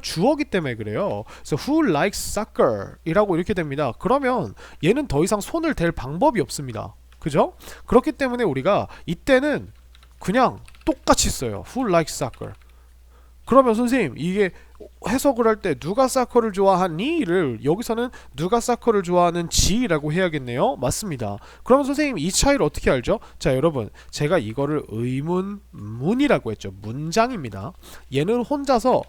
주어기 때문에 그래요. 그래서 who likes soccer 이라고 이렇게 됩니다. 그러면 얘는 더 이상 손을 댈 방법이 없습니다. 그죠? 그렇기 때문에 우리가 이때는 그냥 똑같이 써요. Who likes soccer? 그러면 선생님 이게 해석을 할 때 누가 사커를 좋아하니?를 여기서는 누가 사커를 좋아하는지라고 해야겠네요. 맞습니다. 그러면 선생님 이 차이를 어떻게 알죠? 자 여러분 제가 이거를 의문문이라고 했죠. 문장입니다. 얘는 혼자서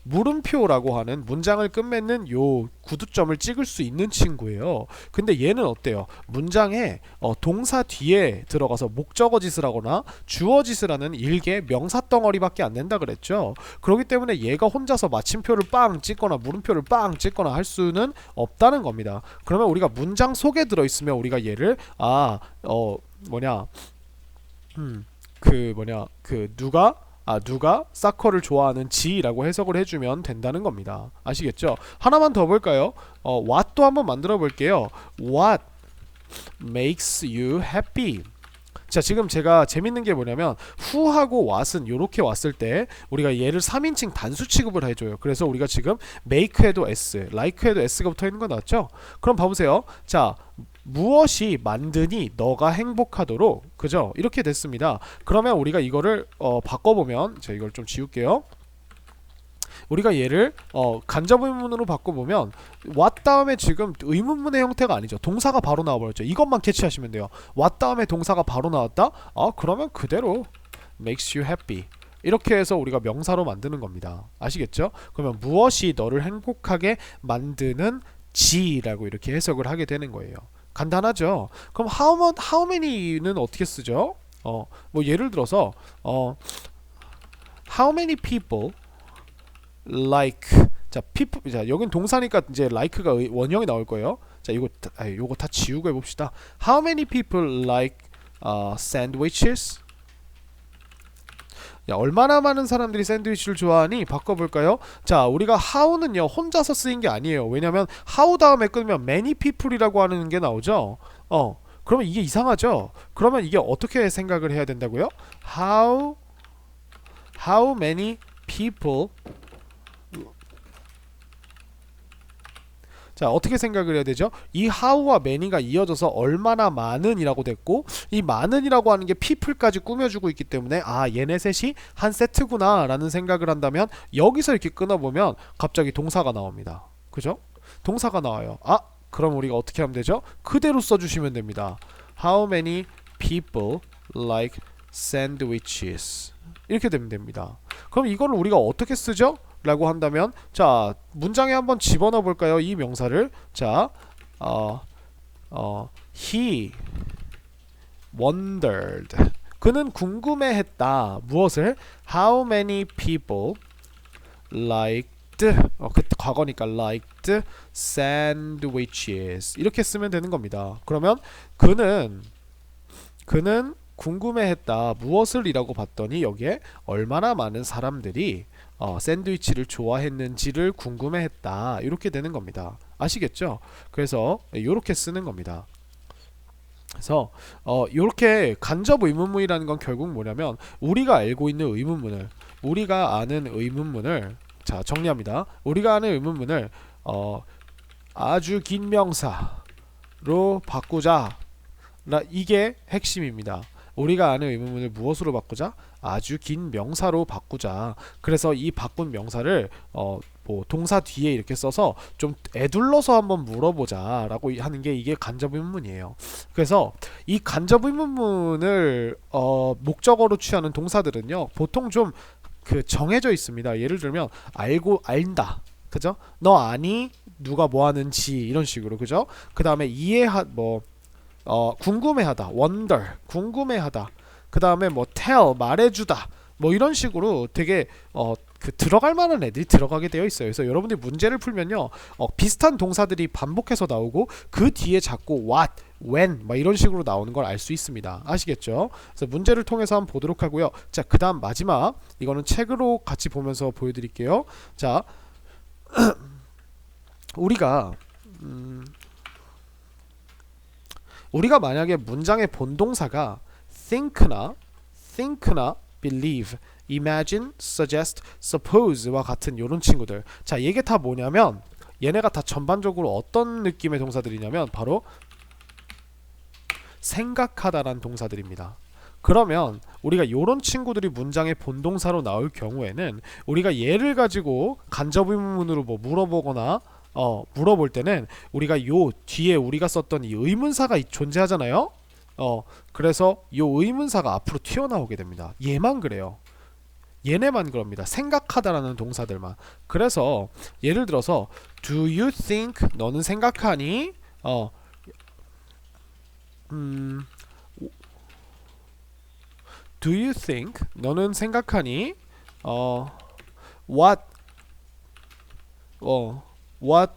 물음표라고 하는 문장을 끝맺는 요 구두점을 찍을 수 있는 친구예요. 근데 얘는 어때요? 문장에 동사 뒤에 들어가서 목적어 짓을 하거나 주어 짓을 하는 일개 명사 덩어리밖에 안 된다 그랬죠. 그렇기 때문에 얘가 혼자서 마침표를 빵 찍거나 물음표를 빵 찍거나 할 수는 없다는 겁니다. 그러면 우리가 문장 속에 들어있으면 우리가 얘를 누가 사커를 좋아하는지라고 해석을 해주면 된다는 겁니다. 아시겠죠? 하나만 더 볼까요? what도 한번 만들어 볼게요. What makes you happy? 자 지금 제가 재밌는 게 뭐냐면 who하고 what은 이렇게 왔을 때 우리가 얘를 3인칭 단수 취급을 해줘요. 그래서 우리가 지금 make에도 s, like에도 s가 붙어있는 거 나왔죠? 그럼 봐보세요. 자 무엇이 만드니 너가 행복하도록, 그죠? 이렇게 됐습니다. 그러면 우리가 이거를 바꿔보면 제가 이걸 좀 지울게요. 우리가 얘를 간접 의문문으로 바꿔보면 what 다음에 지금 의문문의 형태가 아니죠. 동사가 바로 나와버렸죠. 이것만 캐치하시면 돼요. what 다음에 동사가 바로 나왔다? 그러면 그대로 makes you happy 이렇게 해서 우리가 명사로 만드는 겁니다. 아시겠죠? 그러면 무엇이 너를 행복하게 만드는 지라고 이렇게 해석을 하게 되는 거예요. 간단하죠? 그럼 how many는 어떻게 쓰죠? 뭐 예를 들어서 how many people like 자 여긴 동사니까 이제 like가 원형이 나올 거예요. 자 요거 다 지우고 해봅시다. How many people like sandwiches? 야, 얼마나 많은 사람들이 샌드위치를 좋아하니? 바꿔볼까요? 자 우리가 how는요 혼자서 쓰인 게 아니에요. 왜냐면 how 다음에 끊으면 many people이라고 하는 게 나오죠. 그러면 이게 이상하죠. 그러면 이게 어떻게 생각을 해야 된다고요? How many people 자 어떻게 생각을 해야 되죠? 이 how와 many가 이어져서 얼마나 많은 이라고 됐고 이 많은 이라고 하는 게 people까지 꾸며주고 있기 때문에 얘네 셋이 한 세트구나 라는 생각을 한다면 여기서 이렇게 끊어보면 갑자기 동사가 나옵니다. 그죠? 동사가 나와요. 그럼 우리가 어떻게 하면 되죠? 그대로 써주시면 됩니다. How many people like sandwiches 이렇게 되면 됩니다. 그럼 이거를 우리가 어떻게 쓰죠? 라고 한다면 자 문장에 한번 집어넣어 볼까요? 이 명사를 자 he wondered 그는 궁금해했다. 무엇을? How many people liked 그때 과거니까 liked sandwiches 이렇게 쓰면 되는 겁니다. 그러면 그는 궁금해했다. 무엇을 이라고 봤더니 여기에 얼마나 많은 사람들이 샌드위치를 좋아했는지를 궁금해했다. 이렇게 되는 겁니다. 아시겠죠? 그래서 이렇게 쓰는 겁니다. 그래서 이렇게 간접 의문문이라는 건 결국 뭐냐면 우리가 알고 있는 의문문을 우리가 아는 의문문을 자 정리합니다. 우리가 아는 의문문을 아주 긴 명사로 바꾸자. 이게 핵심입니다. 우리가 아는 의문문을 무엇으로 바꾸자? 아주 긴 명사로 바꾸자. 그래서 이 바꾼 명사를 뭐 동사 뒤에 이렇게 써서 좀 애둘러서 한번 물어보자 라고 하는 게 이게 간접 의문문이에요. 그래서 이 간접 의문문을 목적어로 취하는 동사들은요 보통 좀 정해져 있습니다. 예를 들면 알고 안다 그죠? 너 아니? 누가 뭐 하는지 이런 식으로 그죠? 그 다음에 궁금해하다 wonder 궁금해하다 그 다음에 뭐 tell 말해주다 뭐 이런 식으로 되게 그 들어갈 만한 애들이 들어가게 되어 있어요. 그래서 여러분들이 문제를 풀면요 비슷한 동사들이 반복해서 나오고 그 뒤에 자꾸 what, when 막 이런 식으로 나오는 걸 알 수 있습니다. 아시겠죠? 그래서 문제를 통해서 한번 보도록 하고요. 자, 그 다음 마지막 이거는 책으로 같이 보면서 보여드릴게요. 자, 우리가 만약에 문장의 본동사가 think나 believe, imagine, suggest, suppose와 같은 요런 친구들. 자, 이게 다 뭐냐면 얘네가 다 전반적으로 어떤 느낌의 동사들이냐면 바로 생각하다라는 동사들입니다. 그러면 우리가 요런 친구들이 문장의 본동사로 나올 경우에는 우리가 얘를 가지고 간접 의문문으로 뭐 물어보거나 물어볼 때는 우리가 요 뒤에 우리가 썼던 이 의문사가 존재하잖아요. 그래서 요 의문사가 앞으로 튀어나오게 됩니다. 얘만 그래요. 얘네만 그럽니다. 생각하다라는 동사들만. 그래서 예를 들어서 Do you think 너는 생각하니? Do you think 너는 생각하니? What what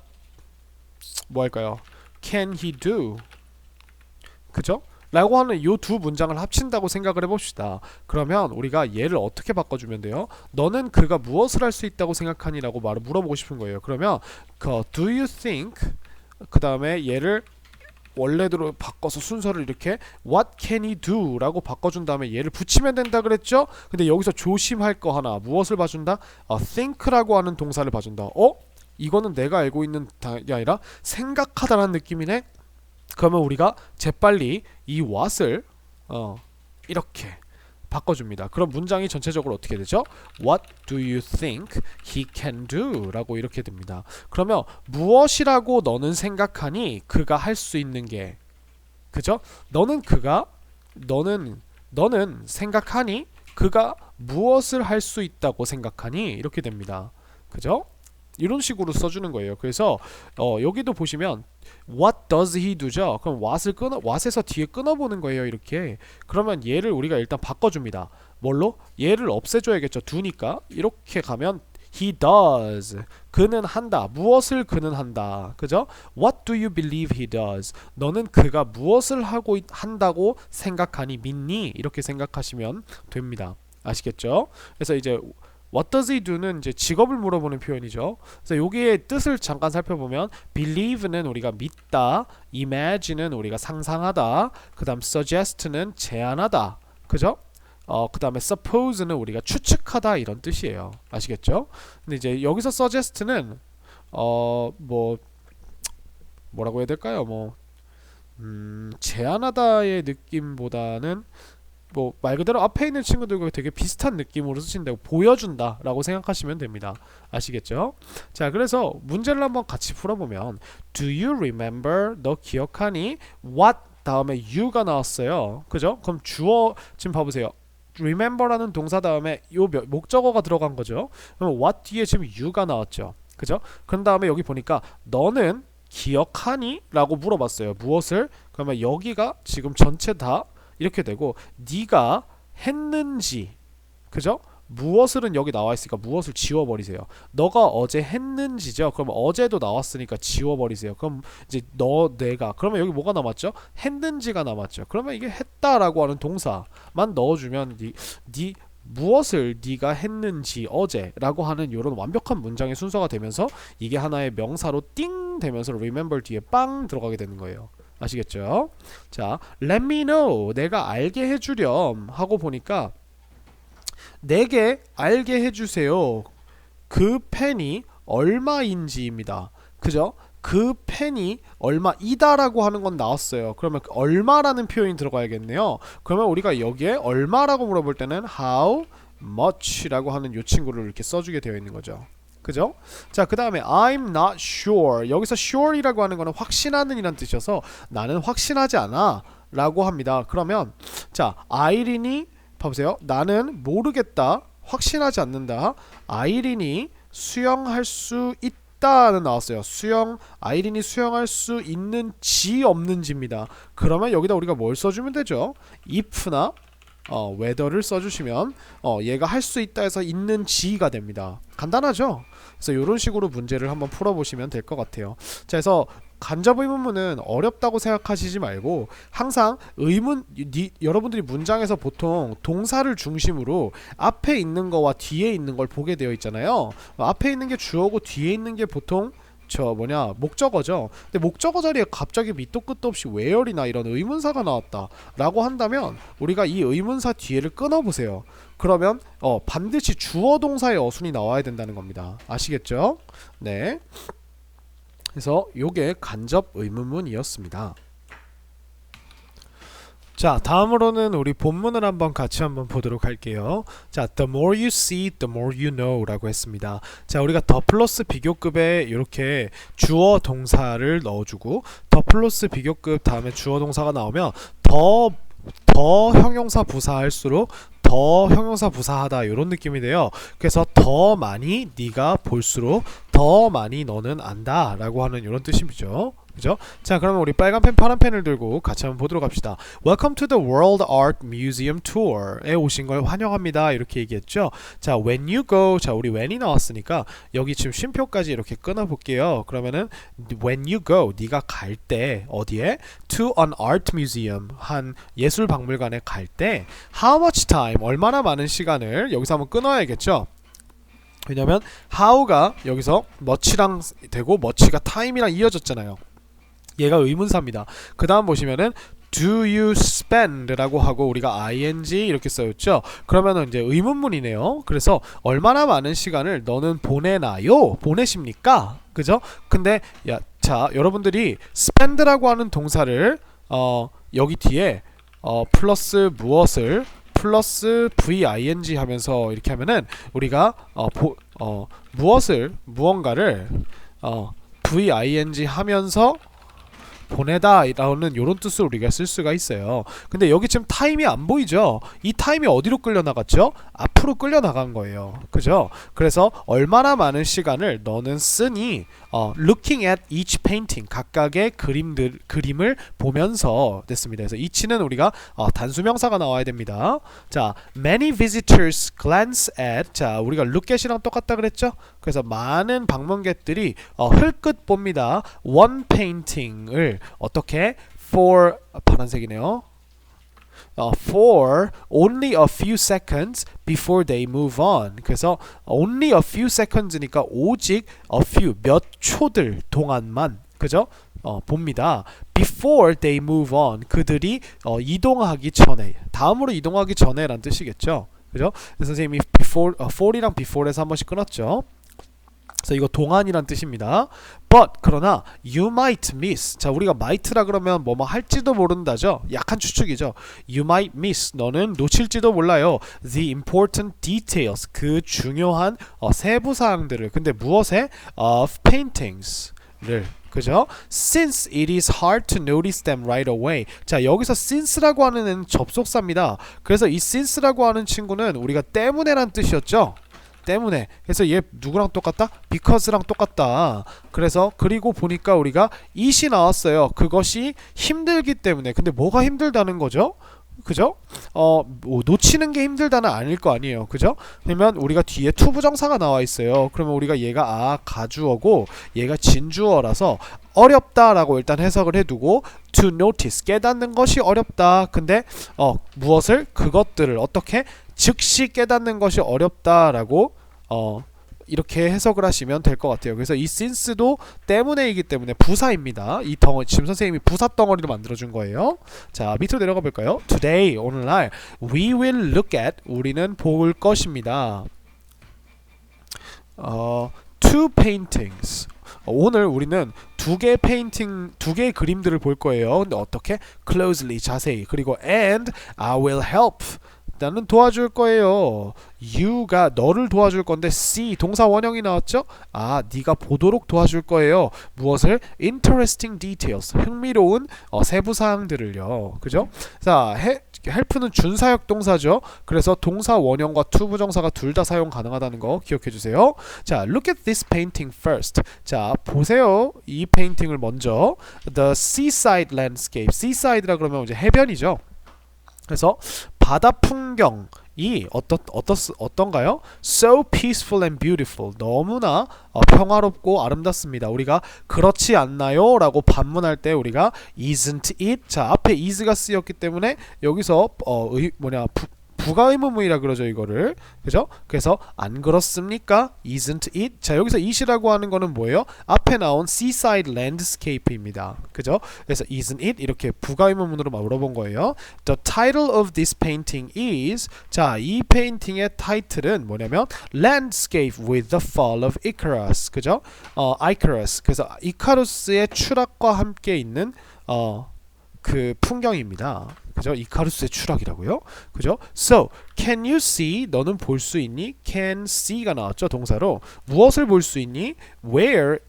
뭐 할까요? Can he do? 그죠? 라고 하는 이 두 문장을 합친다고 생각을 해봅시다. 그러면 우리가 얘를 어떻게 바꿔주면 돼요? 너는 그가 무엇을 할 수 있다고 생각하니? 라고 말을 물어보고 싶은 거예요. 그러면 Do you think 그 다음에 얘를 원래대로 바꿔서 순서를 이렇게 What can he do? 라고 바꿔준 다음에 얘를 붙이면 된다 그랬죠? 근데 여기서 조심할 거 하나 무엇을 봐준다? think라고 하는 동사를 봐준다. 이거는 내가 알고 있는 게 아니라 생각하다라는 느낌이네? 그러면 우리가 재빨리 이 what을 이렇게 바꿔줍니다. 그럼 문장이 전체적으로 어떻게 되죠? What do you think he can do? 라고 이렇게 됩니다. 그러면 무엇이라고 너는 생각하니? 그가 할 수 있는 게 그죠? 너는 생각하니? 그가 무엇을 할 수 있다고 생각하니? 이렇게 됩니다. 그죠? 이런 식으로 써주는 거예요. 그래서 여기도 보시면 What does he do죠? 그럼 what에서 뒤에 끊어보는 거예요. 이렇게. 그러면 얘를 우리가 일단 바꿔줍니다. 뭘로? 얘를 없애줘야겠죠. do니까 이렇게 가면 he does. 그는 한다. 무엇을 그는 한다. 그죠? What do you believe he does? 너는 그가 무엇을 한다고 생각하니? 믿니? 이렇게 생각하시면 됩니다. 아시겠죠? 그래서 이제 What does he do는 이제 직업을 물어보는 표현이죠. 그래서 여기의 뜻을 잠깐 살펴보면 believe는 우리가 믿다, imagine는 우리가 상상하다, 그 다음 suggest는 제안하다, 그죠? 그 다음에 suppose는 우리가 추측하다 이런 뜻이에요. 아시겠죠? 근데 이제 여기서 suggest는 뭐라고 해야 될까요? 제안하다의 느낌보다는 말 그대로 앞에 있는 친구들과 되게 비슷한 느낌으로 쓰신다고 보여준다 라고 생각하시면 됩니다. 아시겠죠? 자, 그래서 문제를 한번 같이 풀어보면 Do you remember? 너 기억하니? What 다음에 you가 나왔어요. 그죠? 그럼 주어 지금 봐보세요. remember라는 동사 다음에 요 목적어가 들어간 거죠. 그럼 what 뒤에 지금 you가 나왔죠. 그죠? 그런 다음에 여기 보니까 너는 기억하니? 라고 물어봤어요. 무엇을? 그러면 여기가 지금 전체 다 이렇게 되고 네가 했는지 그죠? 무엇을은 여기 나와 있으니까 무엇을 지워버리세요. 너가 어제 했는지죠. 그럼 어제도 나왔으니까 지워버리세요. 그럼 이제 내가 그러면 여기 뭐가 남았죠? 했는지가 남았죠. 그러면 이게 했다라고 하는 동사만 넣어주면 무엇을 네가 했는지 어제라고 하는 이런 완벽한 문장의 순서가 되면서 이게 하나의 명사로 띵 되면서 remember 뒤에 빵 들어가게 되는 거예요. 아시겠죠? 자, let me know. 내가 알게 해주렴 하고 보니까 내게 알게 해주세요. 그 펜이 얼마인지입니다. 그죠? 그 펜이 얼마이다라고 하는 건 나왔어요. 그러면 얼마라는 표현이 들어가야겠네요. 그러면 우리가 여기에 얼마라고 물어볼 때는 how much라고 하는 이 친구를 이렇게 써주게 되어 있는 거죠. 그죠? 자, 그 다음에 I'm not sure. 여기서 sure이라고 하는 거는 확신하는 이란 뜻이어서 나는 확신하지 않아 라고 합니다. 그러면 자, 아이린이 봐보세요. 나는 모르겠다. 확신하지 않는다. 아이린이 수영할 수 있다는 나왔어요. 아이린이 수영할 수 있는지 없는지입니다. 그러면 여기다 우리가 뭘 써주면 되죠? if나 whether를 써주시면 얘가 할 수 있다 해서 있는지가 됩니다. 간단하죠? 그래서 이런 식으로 문제를 한번 풀어보시면 될 것 같아요. 자, 그래서 간접 의문문은 어렵다고 생각하시지 말고 항상 여러분들이 문장에서 보통 동사를 중심으로 앞에 있는 거와 뒤에 있는 걸 보게 되어 있잖아요. 앞에 있는 게 주어고 뒤에 있는 게 보통 목적어죠. 근데 목적어 자리에 갑자기 밑도 끝도 없이 where이나 이런 의문사가 나왔다 라고 한다면 우리가 이 의문사 뒤에를 끊어보세요. 그러면 반드시 주어 동사의 어순이 나와야 된다는 겁니다. 아시겠죠? 네. 그래서 요게 간접 의문문이었습니다. 자, 다음으로는 우리 본문을 같이 한번 보도록 할게요. 자, the more you see, the more you know 라고 했습니다. 자, 우리가 더 플러스 비교급에 이렇게 주어 동사를 넣어주고 더 플러스 비교급 다음에 주어 동사가 나오면 더 형용사 부사할수록 더 형용사 부사하다 이런 느낌이 돼요. 그래서 더 많이 네가 볼수록 더 많이 너는 안다 라고 하는 이런 뜻이죠. 그죠? 자, 그러면 우리 빨간 펜 파란 펜을 들고 같이 한번 보도록 합시다. Welcome to the World Art Museum Tour에 오신 걸 환영합니다 이렇게 얘기했죠. 자, when you go, 자, 우리 when이 나왔으니까 여기 지금 쉼표까지 이렇게 끊어 볼게요. 그러면은 when you go, 네가 갈 때 어디에? to an art museum, 한 예술 박물관에 갈 때 how much time, 얼마나 많은 시간을 여기서 한번 끊어야겠죠. 왜냐면 how가 여기서 much랑 되고 much가 time이랑 이어졌잖아요. 얘가 의문사입니다. 그 다음 보시면은 do you spend 라고 하고 우리가 ing 이렇게 써있죠. 그러면은 이제 의문문이네요. 그래서 얼마나 많은 시간을 너는 보내나요? 보내십니까? 그죠? 근데 자, 여러분들이 spend라고 하는 동사를 여기 뒤에 플러스 무엇을 플러스 ving 하면서 이렇게 하면은 우리가 무언가를 ving 하면서 보내다 라는 요런 뜻으로 우리가 쓸 수가 있어요. 근데 여기 지금 타임이 안 보이죠? 이 타임이 어디로 끌려 나갔죠? 앞으로 끌려 나간 거예요. 그죠? 그래서 얼마나 많은 시간을 너는 쓰니 looking at each painting, 각각의 그림을 보면서 됐습니다. 그래서 each는 우리가 단수명사가 나와야 됩니다. 자, many visitors glance at, 자, 우리가 look at이랑 똑같다 그랬죠? 그래서 많은 방문객들이 흘끗 봅니다. one painting을 어떻게 for, 파란색이네요. For only a few seconds before they move on. 그래서 only a few seconds니까 오직 a few, 몇 초들 동안만, 그죠? 봅니다. Before they move on. 그들이 이동하기 전에, 다음으로 이동하기 전에 란 뜻이겠죠. 그죠? 그래서 선생님이 for이랑 before에서 한 번씩 끊었죠. 그래서 이거 동안이란 뜻입니다. But 그러나 you might miss. 자, 우리가 might라 그러면 뭐뭐 할지도 모른다죠. 약한 추측이죠. You might miss. 너는 놓칠지도 몰라요. The important details. 그 중요한 세부 사항들을. 근데 무엇에? Of paintings를. 그죠? Since it is hard to notice them right away. 자, 여기서 since라고 하는 애는 접속사입니다. 그래서 이 since라고 하는 친구는 우리가 때문에란 뜻이었죠. 때문에. 그래서 얘 누구랑 똑같다? because랑 똑같다. 그래서 그리고 보니까 우리가 it이 나왔어요. 그것이 힘들기 때문에. 근데 뭐가 힘들다는 거죠? 그죠? 놓치는 게 힘들다는 아닐 거 아니에요. 그죠? 그러면 우리가 뒤에 to 부정사가 나와 있어요. 그러면 우리가 얘가 가주어고 얘가 진주어라서 어렵다라고 일단 해석을 해두고 to notice, 깨닫는 것이 어렵다. 근데 무엇을? 그것들을 어떻게? 즉시 깨닫는 것이 어렵다라고 이렇게 해석을 하시면 될 것 같아요. 그래서 이 since도 때문에이기 때문에 부사입니다. 이 덩어리, 지금 선생님이 부사 덩어리로 만들어준 거예요. 자, 밑으로 내려가 볼까요? Today, 오늘날 we will look at, 우리는 볼 것입니다. Two paintings. 오늘 우리는 두 개의 그림들을 볼 거예요. 근데 어떻게? Closely, 자세히. 그리고 and I will help. 나는 도와줄 거예요. you가 너를 도와줄 건데 see, 동사 원형이 나왔죠? 네가 보도록 도와줄 거예요. 무엇을? interesting details, 흥미로운 세부 사항들을요. 그죠? 자, help는 준사역 동사죠. 그래서 동사 원형과 투부정사가 둘 다 사용 가능하다는 거 기억해 주세요. 자, look at this painting first. 자, 보세요. 이 페인팅을 먼저. The seaside landscape. seaside라 그러면 이제 해변이죠. 그래서 바다 풍경이 어떤가요? So peaceful and beautiful. 너무나 평화롭고 아름답습니다. 우리가 그렇지 않나요? 라고 반문할 때 우리가 isn't it? 자, 앞에 is가 쓰였기 때문에 여기서 부가의문문이라 그러죠, 이거를. 그죠? 그래서 안 그렇습니까? Isn't it? 자, 여기서 it이라고 하는 거는 뭐예요? 앞에 나온 seaside landscape입니다. 그죠? 그래서 isn't it? 이렇게 부가의문문으로 물어본 거예요. The title of this painting is, 자, 이 페인팅의 타이틀은 뭐냐면 Landscape with the Fall of Icarus. 그죠? Icarus. 그래서 이카루스의 추락과 함께 있는 그 풍경입니다. 그죠? 이카루스의 추락이라고요. 그죠? So, can you see? 너는 볼 수 있니? Can see가 나왔죠, 동사로. 무엇을 볼 수 있니? Where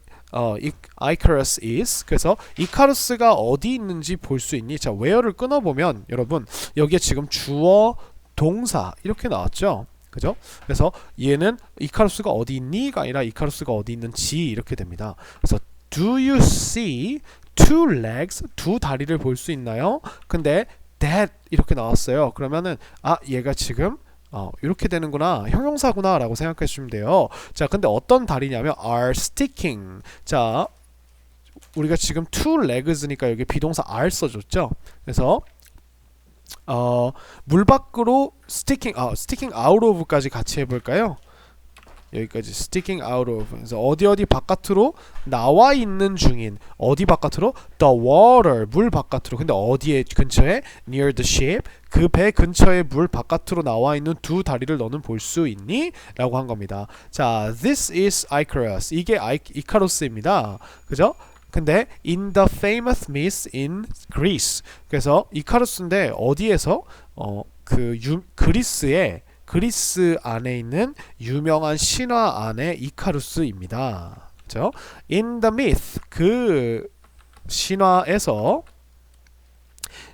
Icarus is. 그래서 이카루스가 어디 있는지 볼 수 있니? 자, where를 끊어보면 여러분 여기에 지금 주어, 동사 이렇게 나왔죠. 그죠? 그래서 얘는 이카루스가 어디 있니가 아니라 이카루스가 어디 있는지 이렇게 됩니다. 그래서 do you see two legs? 두 다리를 볼 수 있나요? 근데 that 이렇게 나왔어요. 그러면은 얘가 지금 이렇게 되는구나, 형용사구나 라고 생각해 주시면 돼요. 자, 근데 어떤 다리냐면 are sticking. 자, 우리가 지금 two legs니까 여기 비동사 are 써줬죠. 그래서 물 밖으로 sticking out of까지 같이 해볼까요? 여기까지 sticking out of. 그래서 어디 바깥으로 나와 있는 중인. 어디 바깥으로? The water. 물 바깥으로. 근데 어디에 근처에? Near the ship. 그 배 근처에 물 바깥으로 나와 있는 두 다리를 너는 볼 수 있니? 라고 한 겁니다. 자, this is Icarus. 이게 이카루스입니다. 그죠? 근데 in the famous myth in Greece. 그래서 이카루스인데 어디에서? 그리스 안에 있는 유명한 신화 안에 이카루스입니다. 그죠? In the myth, 그 신화에서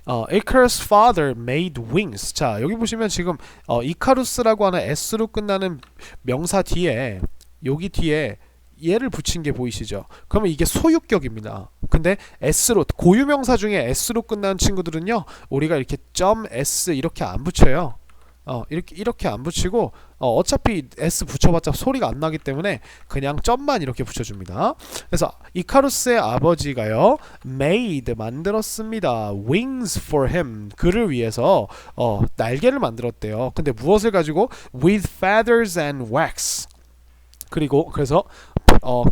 Icarus' father made wings. 자, 여기 보시면 지금 이카루스라고 하는 S로 끝나는 명사 뒤에, 여기 뒤에 얘를 붙인 게 보이시죠? 그러면 이게 소유격입니다. 근데 S로, 고유명사 중에 S로 끝나는 친구들은요, 우리가 이렇게 .s 이렇게 안 붙여요. 이렇게 안 붙이고 어차피 S 붙여봤자 소리가 안 나기 때문에 그냥 점만 이렇게 붙여줍니다. 그래서 이카루스의 아버지가요, made 만들었습니다. wings for him. 그를 위해서 날개를 만들었대요. 근데 무엇을 가지고? with feathers and wax. 그래서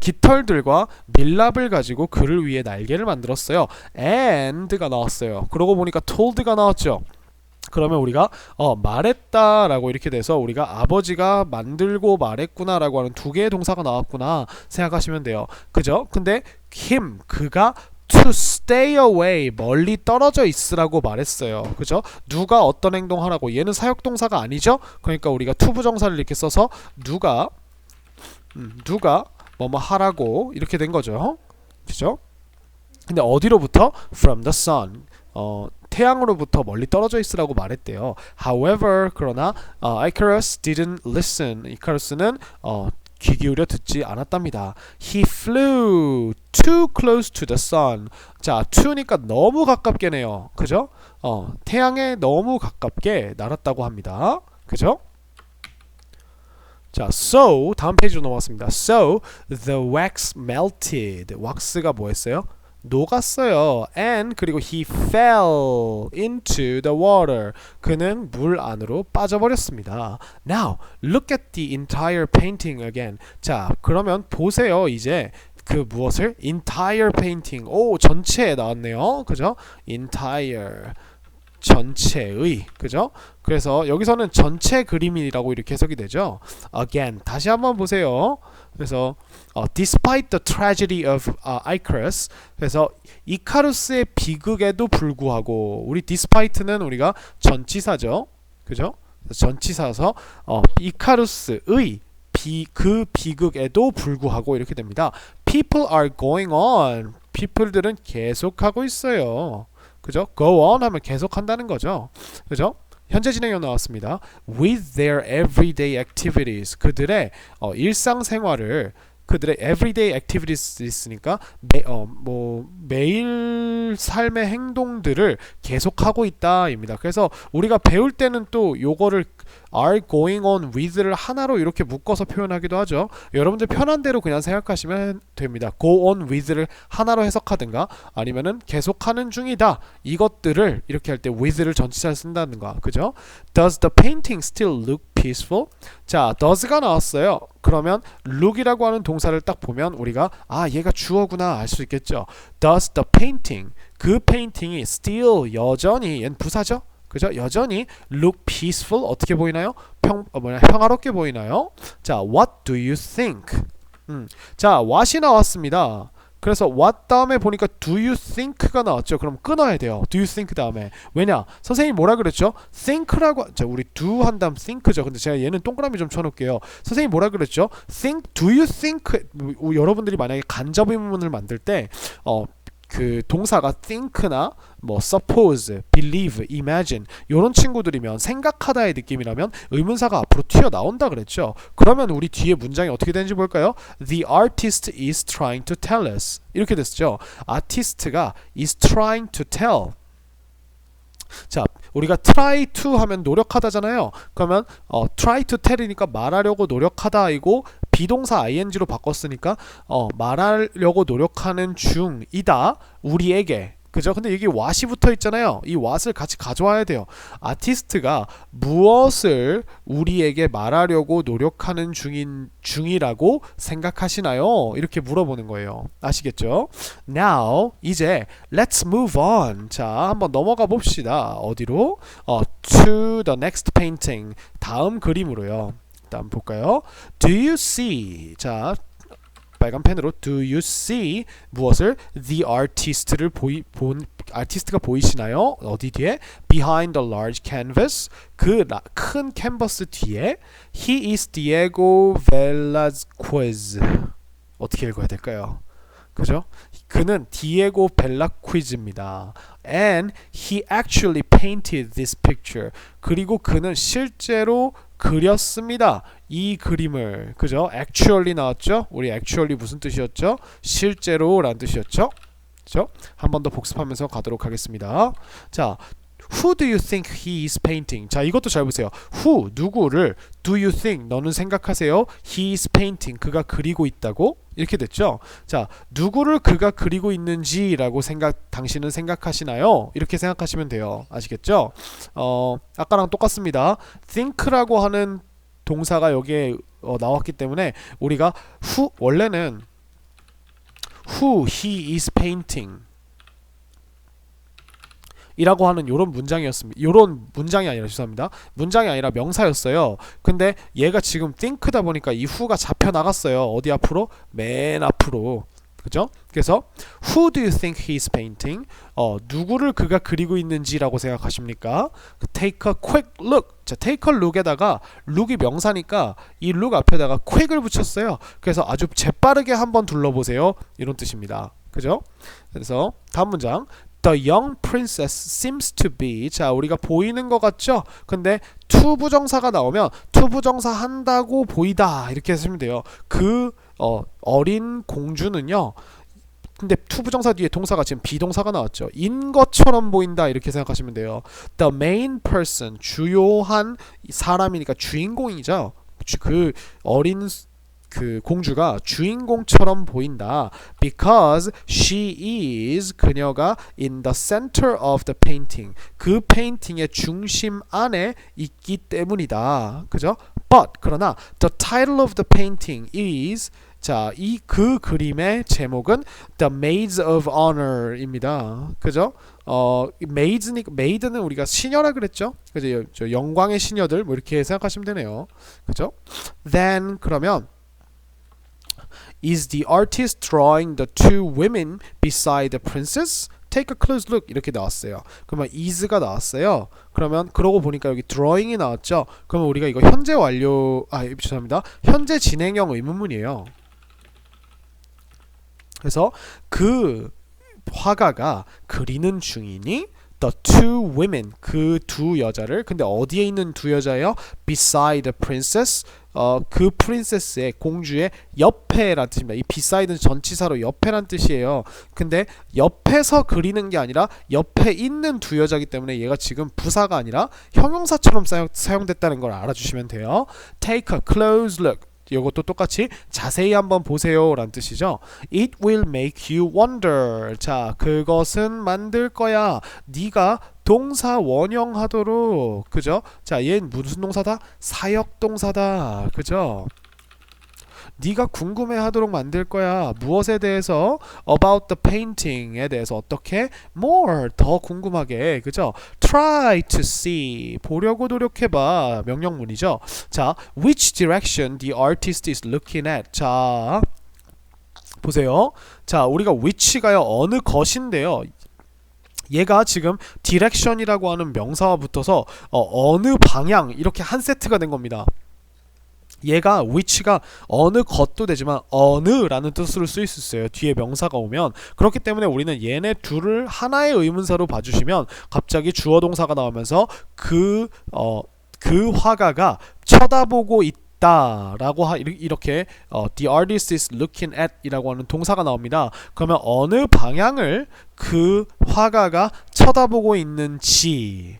깃털들과 밀랍을 가지고 그를 위해 날개를 만들었어요. and가 나왔어요. 그러고 보니까 told가 나왔죠. 그러면 우리가 말했다라고 이렇게 돼서 우리가 아버지가 만들고 말했구나라고 하는 두 개의 동사가 나왔구나 생각하시면 돼요. 그죠? 근데 him, 그가 to stay away, 멀리 떨어져 있으라고 말했어요. 그죠? 누가 어떤 행동하라고. 얘는 사역동사가 아니죠? 그러니까 우리가 투부정사를 이렇게 써서 누가 뭐뭐 하라고 이렇게 된 거죠. 그죠? 근데 어디로부터? From the sun. 태양으로부터 멀리 떨어져 있으라고 말했대요. However, 그러나 Icarus didn't listen. 이카루스는 귀 기울여 듣지 않았답니다. He flew too close to the sun. 자, to니까 너무 가깝게네요. 그죠? 태양에 너무 가깝게 날았다고 합니다. 그죠? 자, so 다음 페이지로 넘어갔습니다. So the wax melted. 왁스가 뭐였어요? 녹았어요. And 그리고 he fell into the water. 그는 물 안으로 빠져버렸습니다. Now look at the entire painting again. 자, 그러면 보세요. 이제 그 무엇을? entire painting. 오, 전체에 나왔네요. 그죠? entire. 전체의. 그죠? 그래서 여기서는 전체 그림이라고 이렇게 해석이 되죠. Again, 다시 한번 보세요. 그래서 despite the tragedy of Icarus. 그래서 이카루스의 비극에도 불구하고, 우리 despite는 우리가 전치사죠. 그죠? 전치사서 이카루스의 그 비극에도 불구하고 이렇게 됩니다. People are going on. people들은 계속하고 있어요. 그죠? go on 하면 계속한다는 거죠. 그죠? 현재 진행형 나왔습니다. with their everyday activities. 그들의 일상생활을 그들의 everyday activities 있으니까 매일 삶의 행동들을 계속하고 있다입니다. 그래서 우리가 배울 때는 또 요거를 are going on with를 하나로 이렇게 묶어서 표현하기도 하죠. 여러분들 편한 대로 그냥 생각하시면 됩니다. go on with를 하나로 해석하든가 아니면은 계속하는 중이다. 이것들을 이렇게 할 때 with를 전치사를 쓴다든가. 그죠? Does the painting still look peaceful? 자, does가 나왔어요. 그러면 look이라고 하는 동사를 딱 보면 우리가 얘가 주어구나 알 수 있겠죠. Does the painting, 그 페인팅이 still 여전히, 얘는 부사죠? 그죠? 여전히 look peaceful 어떻게 보이나요? 평화롭게 보이나요? 자, what do you think? 자, what이 나왔습니다. 그래서 what 다음에 보니까 do you think가 나왔죠. 그럼 끊어야 돼요. do you think 다음에. 왜냐? 선생님이 뭐라 그랬죠? think라고, 자, 우리 do 한 다음 think죠. 근데 제가 얘는 동그라미 좀 쳐놓을게요. 선생님이 뭐라 그랬죠? think, do you think, 여러분들이 만약에 간접 의문문을 만들 때 그 동사가 think나 뭐 suppose, believe, imagine 요런 친구들이면 생각하다의 느낌이라면 의문사가 앞으로 튀어나온다 그랬죠. 그러면 우리 뒤에 문장이 어떻게 되는지 볼까요? The artist is trying to tell us 이렇게 됐죠. 아티스트가 is trying to tell. 자, 우리가 try to 하면 노력하다잖아요. 그러면 try to tell이니까 말하려고 노력하다이고 비동사 ing로 바꿨으니까 말하려고 노력하는 중이다 우리에게. 그죠? 근데 여기 what이 붙어 있잖아요. 이 what을 같이 가져와야 돼요. 아티스트가 무엇을 우리에게 말하려고 노력하는 중이라고 생각하시나요? 이렇게 물어보는 거예요. 아시겠죠? Now, 이제 let's move on. 자, 한번 넘어가 봅시다. 어디로? To the next painting. 다음 그림으로요. 일단 볼까요? Do you see? 자, 빨간 펜으로 do you see 무엇을? the artist를 아티스트가 보이시나요? 어디 뒤에? behind the large canvas 그 큰 캔버스 뒤에 he is Diego Velázquez 어떻게 읽어야 될까요? 그죠? 그는 디에고 벨라퀴즈입니다. And he actually painted this picture. 그리고 그는 실제로 그렸습니다. 이 그림을. 그죠? actually 나왔죠? 우리 actually 무슨 뜻이었죠? 실제로라는 뜻이었죠? 그죠? 한 번 더 복습하면서 가도록 하겠습니다. 자, Who do you think he is painting? 자, 이것도 잘 보세요. Who, 누구를 do you think, 너는 생각하세요? He is painting, 그가 그리고 있다고? 이렇게 됐죠? 자, 누구를 그가 그리고 있는지라고 당신은 생각하시나요? 이렇게 생각하시면 돼요. 아시겠죠? 아까랑 똑같습니다. think라고 하는 동사가 여기에 나왔기 때문에 우리가 원래는 who he is painting 이라고 하는 요런 문장이었습니다. 요런 문장이 아니라 죄송합니다. 문장이 아니라 명사였어요. 근데 얘가 지금 think다 보니까 이 who가 잡혀 나갔어요. 어디 앞으로? 맨 앞으로. 그죠? 그래서 who do you think he is painting? 누구를 그가 그리고 있는지라고 생각하십니까? take a quick look. 자, take a look에다가 look이 명사니까 이 look 앞에다가 quick을 붙였어요. 그래서 아주 재빠르게 한번 둘러보세요. 이런 뜻입니다. 그죠? 그래서 다음 문장. The young princess seems to be. 자, 우리가 보이는 것 같죠? 근데 to 부정사가 나오면 to 부정사 한다고 보이다 이렇게 하시면 돼요. 그 어린 공주는요. 근데 to 부정사 뒤에 동사가 지금 비동사가 나왔죠. 인 것처럼 보인다 이렇게 생각하시면 돼요. The main person 주요한 사람이니까 주인공이죠. 그 어린 그 공주가 주인공처럼 보인다. Because she is 그녀가 in the center of the painting. 그 페인팅의 중심 안에 있기 때문이다. 그죠? But 그러나 the title of the painting is 자, 그 그림의 제목은 The Maids of Honor입니다. 그죠? maid는 우리가 시녀라 그랬죠? 그죠? 저 영광의 시녀들 뭐 이렇게 생각하시면 되네요. 그죠? Then 그러면 Is the artist drawing the two women beside the princess? Take a close look 이렇게 나왔어요. 그러면 is가 나왔어요. 그러면 그러고 보니까 여기 drawing이 나왔죠. 그러면 우리가 이거 현재 완료 죄송합니다. 현재 진행형 의문문이에요. 그래서 그 화가가 그리는 중이니 the two women 그 두 여자를 근데 어디에 있는 두 여자예요? beside the princess 그 프린세스의 공주의 옆에란 뜻입니다. 이 beside는 전치사로 옆에란 뜻이에요. 근데 옆에서 그리는 게 아니라 옆에 있는 두 여자이기 때문에 얘가 지금 부사가 아니라 형용사처럼 사용됐다는 걸 알아주시면 돼요. Take a close look 이것도 똑같이 자세히 한번 보세요 라는 뜻이죠. It will make you wonder. 자, 그것은 만들 거야. 네가 동사 원형하도록. 그죠? 자, 얘는 무슨 동사다? 사역동사다. 그죠? 네가 궁금해하도록 만들 거야. 무엇에 대해서? About the painting에 대해서 어떻게? More 더 궁금하게. 그죠? Try to see 보려고 노력해봐. 명령문이죠. 자, which direction the artist is looking at. 자, 보세요. 자, 우리가 which가요 어느 것인데요. 얘가 지금 direction이라고 하는 명사와 붙어서 어느 방향 이렇게 한 세트가 된 겁니다. 얘가 which가 어느 것도 되지만 어느라는 뜻으로 쓰일 수 있어요. 뒤에 명사가 오면. 그렇기 때문에 우리는 얘네 둘을 하나의 의문사로 봐주시면 갑자기 주어 동사가 나오면서 그 화가가 쳐다보고 있다 라고 이렇게 the artist is looking at 이라고 하는 동사가 나옵니다. 그러면 어느 방향을 그 화가가 쳐다보고 있는지를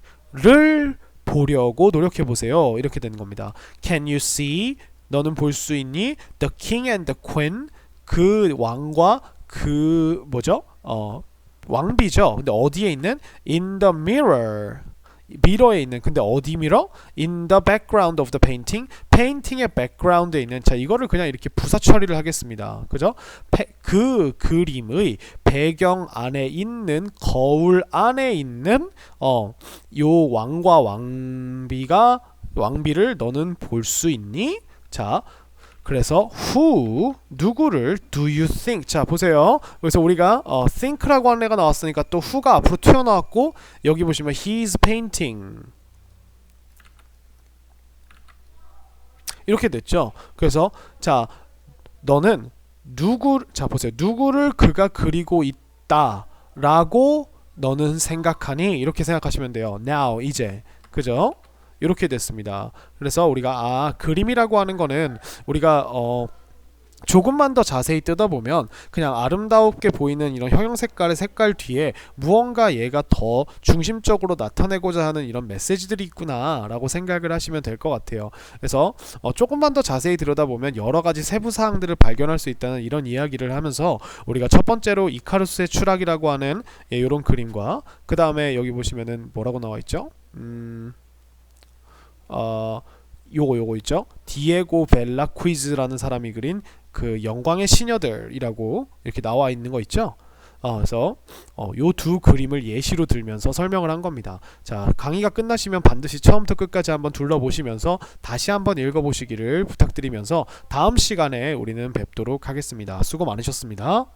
보려고 노력해보세요. 이렇게 되는 겁니다. Can you see? 너는 볼 수 있니? The king and the queen 그 왕과 그 뭐죠? 왕비죠. 근데 어디에 있는? In the mirror 미러에 있는 근데 어디 미러? In the background of the painting 페인팅의 background에 있는 자 이거를 그냥 이렇게 부사 처리를 하겠습니다. 그죠? 그 그림의 배경 안에 있는 거울 안에 있는 요 왕과 왕비를 너는 볼 수 있니? 자 그래서 who 누구를 do you think 자 보세요. 그래서 우리가 think라고 하는 애가 나왔으니까 또 who가 앞으로 튀어나왔고 여기 보시면 he is painting 이렇게 됐죠. 그래서 자 너는 자 보세요. 누구를 그가 그리고 있다라고 너는 생각하니? 이렇게 생각하시면 돼요. now 이제 그죠? 이렇게 됐습니다. 그래서 우리가 그림이라고 하는 거는 우리가 조금만 더 자세히 뜯어보면 그냥 아름답게 보이는 이런 형용 색깔의 색깔 뒤에 무언가 얘가 더 중심적으로 나타내고자 하는 이런 메시지들이 있구나 라고 생각을 하시면 될 것 같아요. 그래서 조금만 더 자세히 들여다보면 여러가지 세부사항들을 발견할 수 있다는 이런 이야기를 하면서 우리가 첫 번째로 이카루스의 추락이라고 하는 이런 그림과 그 다음에 여기 보시면은 뭐라고 나와있죠? 요거 있죠? 디에고 벨라퀴즈라는 사람이 그린 그 영광의 시녀들이라고 이렇게 나와 있는 거 있죠? 그래서 요 두 그림을 예시로 들면서 설명을 한 겁니다. 자, 강의가 끝나시면 반드시 처음부터 끝까지 한번 둘러보시면서 다시 한번 읽어보시기를 부탁드리면서 다음 시간에 우리는 뵙도록 하겠습니다. 수고 많으셨습니다.